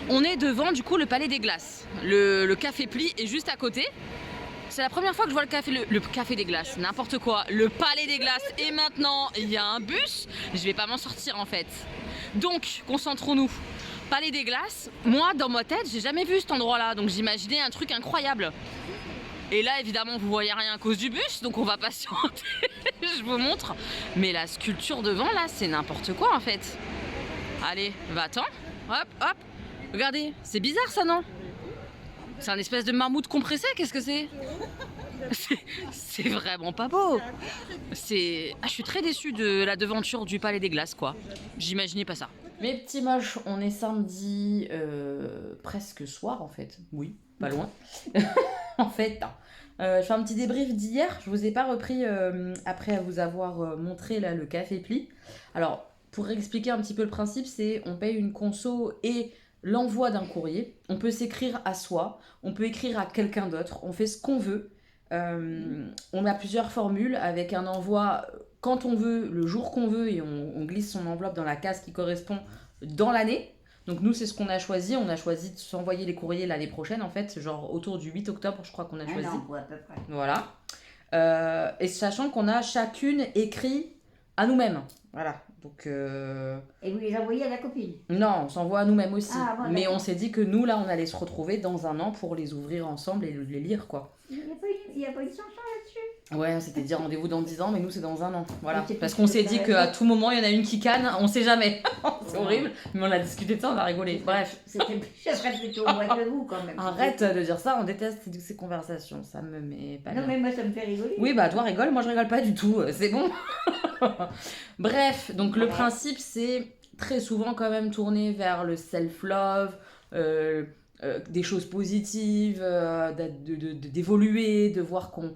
on est devant du coup le Palais des Glaces. Le Café Pli est juste à côté. C'est la première fois que je vois le Café des Glaces, n'importe quoi. Le Palais des Glaces, et maintenant il y a un bus, je vais pas m'en sortir en fait. Donc, concentrons-nous. Palais des Glaces, moi dans ma tête j'ai jamais vu cet endroit là, donc j'imaginais un truc incroyable. Et là évidemment vous voyez rien à cause du bus, donc on va patienter, je vous montre. Mais la sculpture devant là c'est n'importe quoi en fait. Allez, va-t'en, hop hop. Regardez, c'est bizarre ça non? C'est un espèce de mammouth compressé, qu'est-ce que c'est? C'est vraiment pas beau. Je suis très déçue de la devanture du Palais des Glaces quoi. J'imaginais pas ça. Mes petits moches, on est samedi presque soir en fait. Oui, pas loin. En fait, je fais un petit débrief d'hier. Je vous ai pas repris après vous avoir montré là le Café Pli. Alors, pour expliquer un petit peu le principe, c'est on paye une conso et l'envoi d'un courrier. On peut s'écrire à soi, on peut écrire à quelqu'un d'autre, on fait ce qu'on veut. On a plusieurs formules avec un envoi quand on veut, le jour qu'on veut, et on glisse son enveloppe dans la case qui correspond dans l'année. Donc nous, c'est ce qu'on a choisi. On a choisi de s'envoyer les courriers l'année prochaine, en fait, genre autour du 8 octobre, je crois qu'on a choisi. Non, à peu près. Voilà. Et sachant qu'on a chacune écrit à nous-mêmes. Voilà. Donc... Et vous les envoyez à la copine? Non, on s'envoie à nous-mêmes aussi. Ah, voilà. Mais on s'est dit que nous, là, on allait se retrouver dans un an pour les ouvrir ensemble et les lire, quoi. Il n'y a pas une chanson là-dessus? Ouais, on s'était dit rendez-vous dans 10 ans, mais nous, c'est dans un an. Voilà. Mais c'est Parce plus qu'on que s'est ça dit va qu'à être. tout moment, il y en a une qui canne, on sait jamais. C'est horrible, mais on a discuté de ça, on a rigolé. Bref. Ça serait plutôt moi que vous quand même. Arrête de dire ça, on déteste ces conversations, ça me met pas Non bien. mais moi ça me fait rigoler. Oui, bah toi rigole, moi je rigole pas du tout, c'est bon. Bref, donc le principe c'est très souvent quand même tourné vers le self-love, des choses positives, d'évoluer, de voir qu'on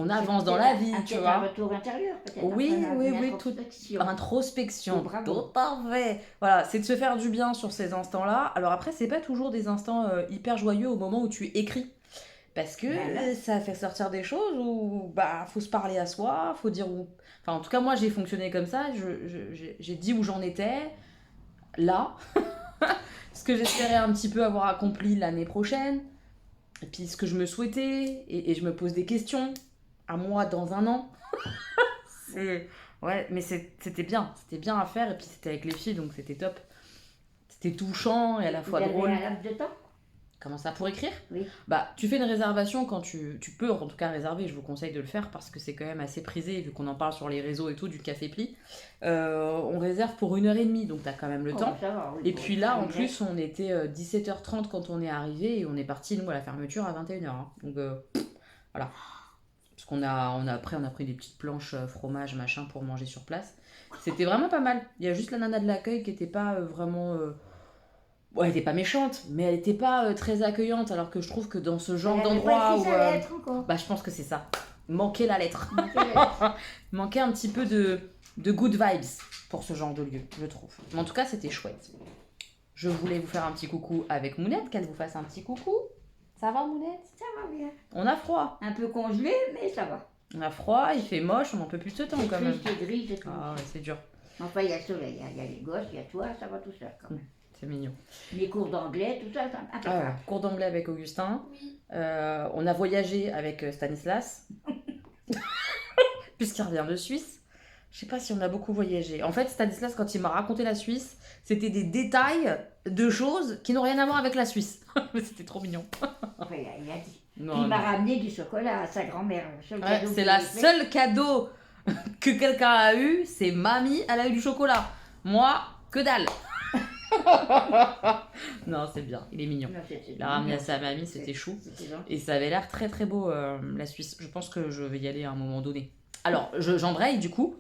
avance dans la vie, tu Un vois. retour intérieur peut-être. Oui, Enfin, oui, une oui, tout. introspection. Introspection, Oh, bravo. tout à fait. Voilà, c'est de se faire du bien sur ces instants-là. Alors après, c'est pas toujours des instants hyper joyeux au moment où tu écris. Parce que Voilà. ça fait sortir des choses où bah faut se parler à soi, faut dire où. Enfin, en tout cas, moi j'ai fonctionné comme ça. J'ai dit où j'en étais, là, ce que j'espérais un petit peu avoir accompli l'année prochaine, et puis ce que je me souhaitais, et je me pose des questions à moi dans un an. Ouais, mais c'était bien à faire, et puis c'était avec les filles, donc c'était top. C'était touchant et à la fois Vous avez drôle. un laps de temps? Comment ça, pour écrire? Oui. Bah, tu fais une réservation quand tu peux, en tout cas réserver, je vous conseille de le faire parce que c'est quand même assez prisé, vu qu'on en parle sur les réseaux et tout, du Café Pli. On réserve pour 1h30, donc t'as quand même le Oh, temps. ça va, oui, Et bon, puis là, ça en me plus, on était 17h30 quand on est arrivé et on est parti, nous, à la fermeture à 21h. Hein. Donc, voilà. Parce qu'on après, on a pris des petites planches fromage, machin, pour manger sur place. C'était vraiment pas mal. Il y a juste la nana de l'accueil qui était pas vraiment... Ouais, elle était pas méchante, mais elle était pas très accueillante, alors que je trouve que dans ce genre Elle avait d'endroit pas écrit où... sa lettre encore. Bah, je pense que c'est ça. Manquer la lettre. Donc, elle- Manquer un petit peu de good vibes pour ce genre de lieu, je trouve. Mais en tout cas, c'était chouette. Je voulais vous faire un petit coucou avec Mounette, qu'elle vous fasse un petit coucou. Ça va, Mounette? Ça va bien. On a froid. Un peu congelé, mais ça va. On a froid, il fait moche, on n'en peut plus de ce temps C'est quand même. triste, c'est gris, c'est tout. Ah ouais, c'est dur. Enfin, il y a le soleil, il y a les gosses, il y a toi, ça va tout seul quand même. C'est mignon. Les cours d'anglais, tout ça, c'est Ah ouais, cours d'anglais avec Augustin. On a voyagé avec Stanislas. Puisqu'il revient de Suisse. Je sais pas si on a beaucoup voyagé. En fait, Stanislas, quand il m'a raconté la Suisse, c'était des détails de choses qui n'ont rien à voir avec la Suisse. Mais c'était trop mignon. Enfin, il a dit. Non, Il m'a non. ramené du chocolat à sa grand-mère. Le seul Ouais, cadeau c'est qu'il la lui fait. seule cadeau que quelqu'un a eu, c'est mamie, elle a eu du chocolat. Moi, que dalle. Non, c'est bien, il est mignon. Non, Il a ramené à sa mamie, c'était chou. C'était gentil. Et ça avait l'air très très beau, la Suisse. Je pense que je vais y aller à un moment donné. Alors, j'embraye du coup,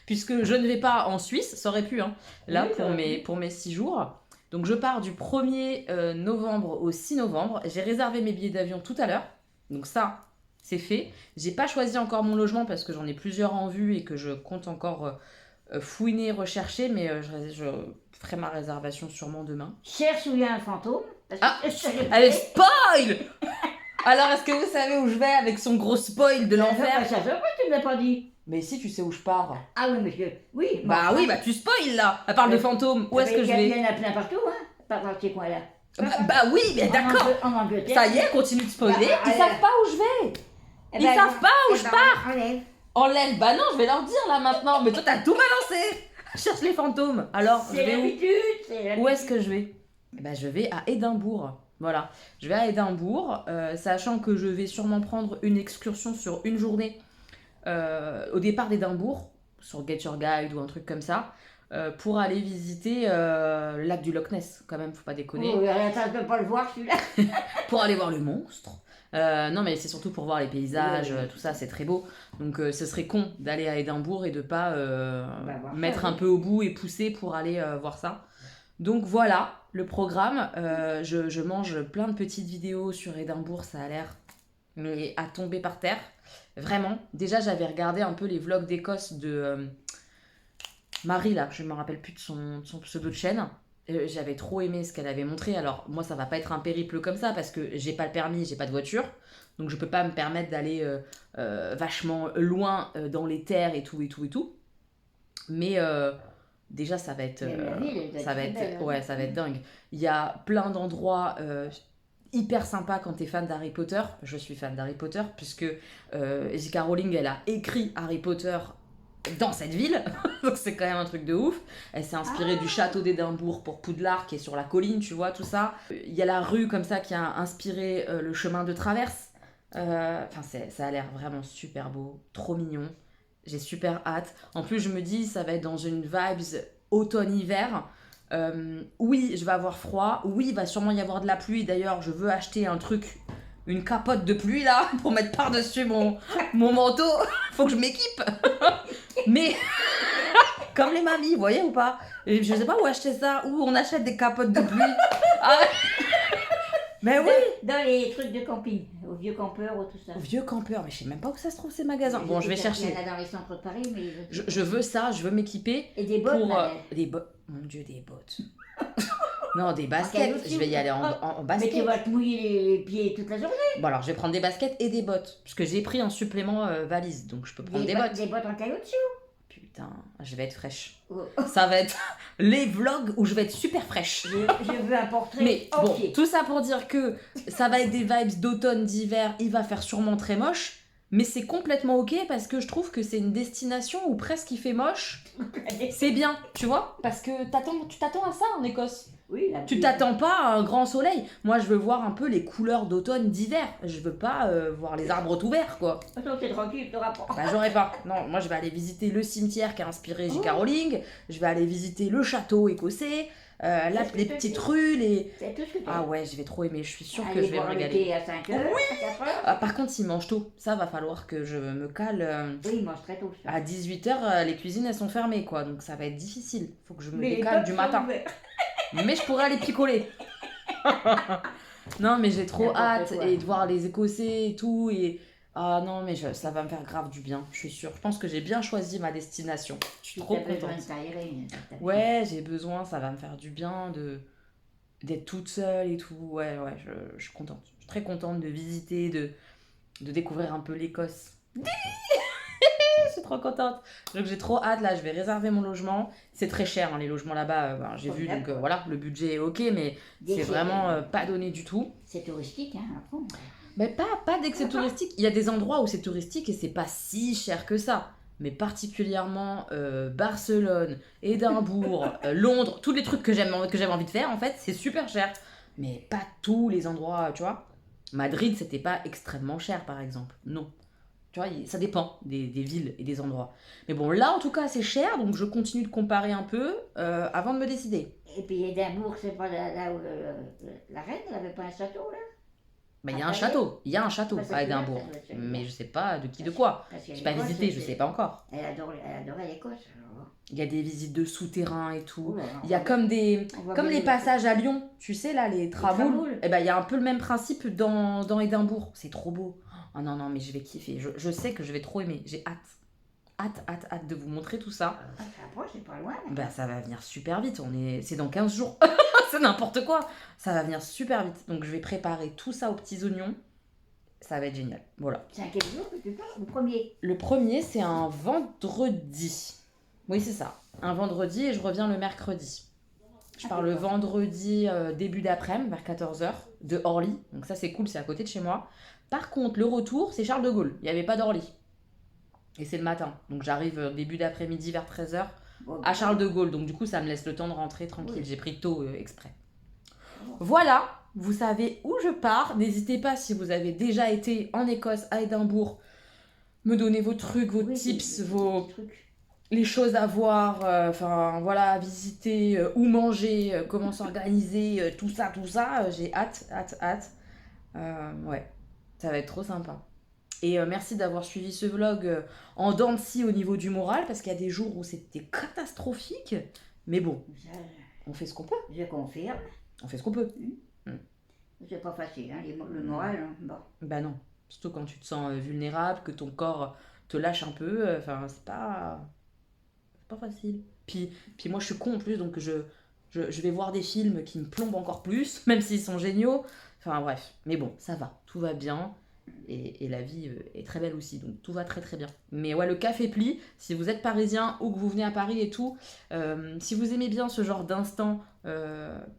puisque je ne vais pas en Suisse, ça aurait pu, hein, là, Oui, ça aurait pu. pour mes 6 jours. Donc, je pars du 1er novembre au 6 novembre. J'ai réservé mes billets d'avion tout à l'heure. Donc, ça, c'est fait. J'ai pas choisi encore mon logement parce que j'en ai plusieurs en vue et que je compte encore fouiner, rechercher, mais je ferai ma réservation sûrement demain. Cherche où il y a un fantôme. Parce que Ah, je l'ai Allez, fait. spoil! Alors, est-ce que vous savez où je vais avec son gros spoil de Ah, l'enfer? ça, pourquoi tu ne l'as pas dit? Mais si, tu sais où je pars. Ah oui, monsieur. Oui. Bah oui, bah tu spoil là. Elle parle de fantômes. Où est-ce que je Il vais? y en a plein partout, hein. Pas dans ces coins-là. Bah oui, mais d'accord. En Angleterre. Ça y est, continue de spoiler. Bah, Ils allez. savent pas où je vais. Eh Ils ben, savent pas où eh je ben, pars. Enlève. Enlève. Bah non, je vais leur dire là maintenant. Mais toi, t'as tout balancé. Cherche les fantômes. Alors, je C'est vais où? l'habitude. c'est l'habitude. Où est-ce que je vais? Eh ben, je vais à Édimbourg. Voilà. Je vais à Édimbourg, sachant que je vais sûrement prendre une excursion sur une journée au départ d'Édimbourg, sur Get Your Guide ou un truc comme ça, pour aller visiter le lac du Loch Ness, quand même, faut pas déconner. Oh, ça ne peut pas le voir celui-là. Pour aller voir le monstre. Non, mais c'est surtout pour voir les paysages, Oui. tout ça, c'est très beau. Donc, ce serait con d'aller à Édimbourg et de pas voir mettre ça, un oui. peu au bout et pousser pour aller voir ça. Donc, voilà le programme. Je mange plein de petites vidéos sur Édimbourg, ça a l'air mais à tomber par terre. Vraiment. Déjà, j'avais regardé un peu les vlogs d'Écosse de Marie, là, je me rappelle plus de son pseudo de chaîne. J'avais trop aimé ce qu'elle avait montré. Alors, moi, ça va pas être un périple comme ça parce que j'ai pas le permis, j'ai pas de voiture. Donc, je peux pas me permettre d'aller vachement loin dans les terres et tout, et tout, et tout. Mais déjà, ça va être. Mais la ville, elle doit ça être va très être, belle, hein. ouais, ça va être dingue. Il y a plein d'endroits hyper sympas quand t'es fan d'Harry Potter. Je suis fan d'Harry Potter puisque J.K. Rowling, elle a écrit Harry Potter dans cette ville, donc c'est quand même un truc de ouf. Elle s'est inspirée du château d'Édimbourg pour Poudlard qui est sur la colline, tu vois, tout ça. Il y a la rue comme ça qui a inspiré le chemin de traverse. Enfin, ça a l'air vraiment super beau, trop mignon. J'ai super hâte. En plus, je me dis, ça va être dans une vibes automne-hiver. Oui, je vais avoir froid. Oui, il va sûrement y avoir de la pluie. D'ailleurs, je veux acheter un truc, une capote de pluie là, pour mettre par-dessus mon manteau. Faut que je m'équipe. Mais, comme les mamies, vous voyez ou pas? Et je sais pas où acheter ça, où on achète des capotes de pluie. Ah. Mais oui! Dans les trucs de camping, aux vieux campeurs ou tout ça. Vieux campeur, mais je sais même pas où ça se trouve ces magasins. Bon, je vais Il y chercher. en a dans les centres de Paris, mais... Je veux ça, je veux m'équiper. Et des bottes, Pour ma belle. des bottes. Mon dieu, des bottes. Non, des caillou baskets. aussi, Je vais y ou- aller en Mais basket. tu vas te mouiller les pieds toute la journée. Bon, alors je vais prendre des baskets et des bottes. Parce que j'ai pris un supplément valise, donc je peux prendre des bottes. Des bottes en caoutchouc. Putain, je vais être fraîche. Oh. Ça va être les vlogs où je vais être super fraîche. Je veux un portrait Mais bon, entier. tout ça pour dire que ça va être des vibes d'automne, d'hiver. Il va faire sûrement très moche. Mais c'est complètement ok parce que je trouve que c'est une destination où presque il fait moche. C'est bien, tu vois? Parce que tu t'attends à ça en Écosse. Oui, la Tu pluie. t'attends pas à un grand soleil. Moi, je veux voir un peu les couleurs d'automne, d'hiver. Je veux pas voir les arbres tout verts, quoi. Attends, t'es tranquille, t'auras pas. Bah, j'aurais pas. Non, moi, je vais aller visiter le cimetière qui a inspiré J.K. Rowling. Je vais aller visiter le château écossais. Les petites rues, les... C'est tout ce que tu Ah ouais, je vais trop aimer. Je suis sûre que Aller je vais me boire le régaler. thé à 5h, à 4h. Ah, par contre, ils mangent tôt. Ça, va falloir que je me cale. Oui, ils mangent très tôt. ça. À 18h, les cuisines, elles sont fermées, quoi. Donc, ça va être difficile. Faut que je me Mais les décale pubs du sont matin. ouverts. Mais je pourrais aller picoler. Non, mais j'ai trop N'importe hâte quoi. et de voir les Écossais et tout. Et... Ah non, mais ça va me faire grave du bien, je suis sûre. Je pense que j'ai bien choisi ma destination. Je suis trop T'as besoin contente. de t'aérer. Ouais, j'ai besoin, ça va me faire du bien d'être toute seule et tout. Ouais, je suis contente. Je suis très contente de visiter, de découvrir un peu l'Écosse. Je suis trop contente. Donc j'ai trop hâte, là, je vais réserver mon logement. C'est très cher, hein, les logements là-bas, j'ai vu, donc Formidable. voilà, le budget est ok, mais c'est vraiment pas donné du tout. C'est touristique, hein, à fond. Mais pas dès que c'est touristique. Il y a des endroits où c'est touristique et c'est pas si cher que ça. Mais particulièrement Barcelone, Édimbourg, Londres, tous les trucs que j'avais envie de faire, en fait, c'est super cher. Mais pas tous les endroits, tu vois. Madrid, c'était pas extrêmement cher, par exemple. Non. Tu vois, ça dépend des villes et des endroits. Mais bon, là, en tout cas, c'est cher, donc je continue de comparer un peu avant de me décider. Et puis Édimbourg, c'est pas là où la reine, elle avait pas un château, là? Bah, il y a un château Bah, c'est à celui-là, Édimbourg. ça doit être celui-là. Mais je sais pas de qui, de quoi. Parce qu'à J'ai pas l'Écosse, visité, je sais pas encore. Elle adorait l'Écosse. alors. Il y a des visites de souterrains et tout. Oh là là, Il y a on comme va comme bien les le- passages à Lyon, tu sais là, les travouls. travouls. Et ben il y a un peu le même principe dans Édimbourg. C'est trop beau. Oh non, mais je vais kiffer. Je sais que je vais trop aimer. J'ai hâte de vous montrer tout ça. Ah, ça approche, c'est pas loin. Bah ça va venir super vite. C'est dans 15 jours. C'est n'importe quoi. Ça va venir super vite. Donc je vais préparer tout ça aux petits oignons. Ça va être génial. Voilà. C'est à quel jour que tu pars? Le premier. Le premier, c'est un vendredi. Oui, c'est ça. Un vendredi et je reviens le mercredi. Je pars le vendredi début d'après-midi, vers 14h, de Orly. Donc ça, c'est cool, c'est à côté de chez moi. Par contre, le retour, c'est Charles de Gaulle. Il n'y avait pas d'Orly. Et c'est le matin. Donc j'arrive début d'après-midi, vers 13h, Bon, à Charles de Gaulle. Donc du coup, ça me laisse le temps de rentrer tranquille. Oui. J'ai pris tôt exprès. Voilà, vous savez où je pars. N'hésitez pas, si vous avez déjà été en Écosse, à Édimbourg, me donner vos trucs, vos oui, tips, des vos trucs. les choses à voir, enfin voilà, visiter, où manger, comment s'organiser, tout ça, j'ai hâte. Ouais, ça va être trop sympa. Et merci d'avoir suivi ce vlog en dents de scie au niveau du moral, parce qu'il y a des jours où c'était catastrophique, mais bon, Ça, on fait ce qu'on peut, je confirme. on fait ce qu'on peut. C'est pas facile, hein, le moral. Hein. Bon. Bah non, surtout quand tu te sens vulnérable, que ton corps te lâche un peu, enfin c'est pas facile. Puis moi je suis con en plus, donc je vais voir des films qui me plombent encore plus, même s'ils sont géniaux. Enfin bref, mais bon, ça va, tout va bien. Et la vie est très belle aussi, donc tout va très très bien. Mais ouais, le café pli, si vous êtes parisien ou que vous venez à Paris et tout, si vous aimez bien ce genre d'instant,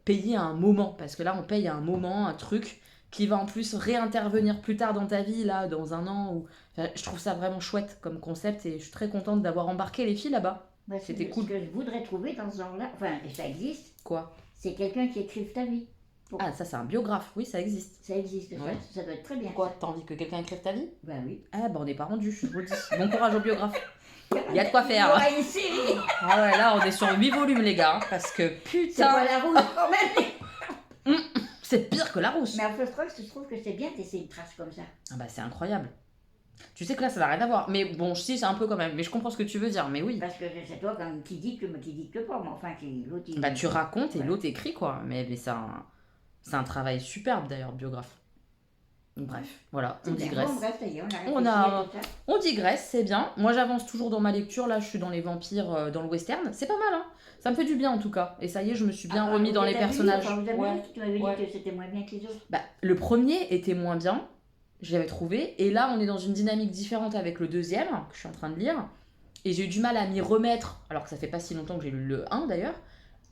payez à un moment, parce que là on paye à un moment, un truc qui va en plus réintervenir plus tard dans ta vie, là, dans un an. Enfin, je trouve ça vraiment chouette comme concept et je suis très contente d'avoir embarqué les filles là-bas. Bah, C'était cool. Ce que je voudrais trouver dans ce genre-là, enfin, et ça existe, Quoi? c'est quelqu'un qui écrive ta vie. Ah, ça c'est un biographe, oui, ça existe. Ça existe, Ouais. ça doit être très bien. Quoi, t'as envie que quelqu'un écrive ta vie? Bah oui. Ah bah on n'est pas rendu, je vous le dis. Bon courage au biographe. Il y a de quoi Il y faire. aura une série. Ah ouais, là on est sur 8 volumes les gars, hein, parce que C'est pas putain, la rouge quand même. c'est pire que la rousse. Mais en fait, je trouve que c'est bien de laisser une trace comme ça. Ah bah c'est incroyable. Tu sais que là ça n'a rien à voir, mais bon, si c'est un peu quand même, mais je comprends ce que tu veux dire, mais oui. Parce que c'est toi quand, qui dicte pas, mais enfin, l'autre il. Bah tu racontes et Ouais. l'autre écrit quoi, mais c'est un travail superbe d'ailleurs, biographe. Bref, voilà, on digresse. Bon, bref, ça y est, On a- tout ça. On digresse, c'est bien. Moi j'avance toujours dans ma lecture, là je suis dans les vampires, dans le western. C'est pas mal, hein. Ça me fait du bien en tout cas. Et ça y est, je me suis bien Ah, remis vous dans les êtes amis, personnages. enfin, vous avez Ouais. vu, tu m'avais Ouais. dit que c'était moins bien que les autres. Bah, le premier était moins bien, je l'avais trouvé. Et là on est dans une dynamique différente avec le deuxième, que je suis en train de lire. Et j'ai eu du mal à m'y remettre, alors que ça fait pas si longtemps que j'ai lu le 1 d'ailleurs.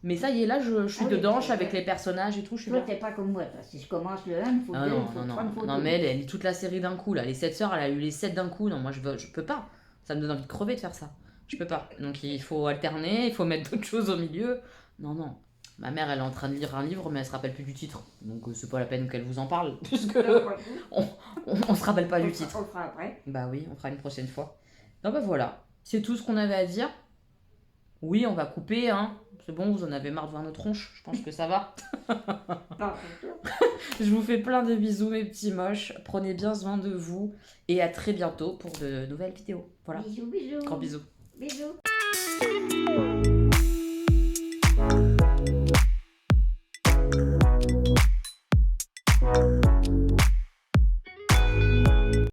Mais ça y est, là je suis Ah oui, dedans, je suis c'est avec vrai. les personnages et tout, je suis Toi, bien. t'es pas comme moi, toi. Si je commence le 1, il faut Ah 2, non, il faut non, 3, il faut non, 2. mais elle lit toute la série d'un coup là. Les 7 sœurs, elle a lu les 7 d'un coup. Non, moi je peux pas. Ça me donne envie de crever de faire ça. Je peux pas. Donc il faut alterner, il faut mettre d'autres choses au milieu. Non. Ma mère, elle est en train de lire un livre, mais elle se rappelle plus du titre. Donc c'est pas la peine qu'elle vous en parle, puisque on se rappelle pas du titre. On le fera après. Bah oui, on fera une prochaine fois. Non, bah voilà. C'est tout ce qu'on avait à dire. Oui, on va couper, hein. C'est bon, vous en avez marre de voir nos tronches. Je pense que ça va. Non, c'est tout. Je vous fais plein de bisous, mes petits moches. Prenez bien soin de vous. Et à très bientôt pour de nouvelles vidéos. Voilà. Bisous, bisous. Gros bisous. Bisous.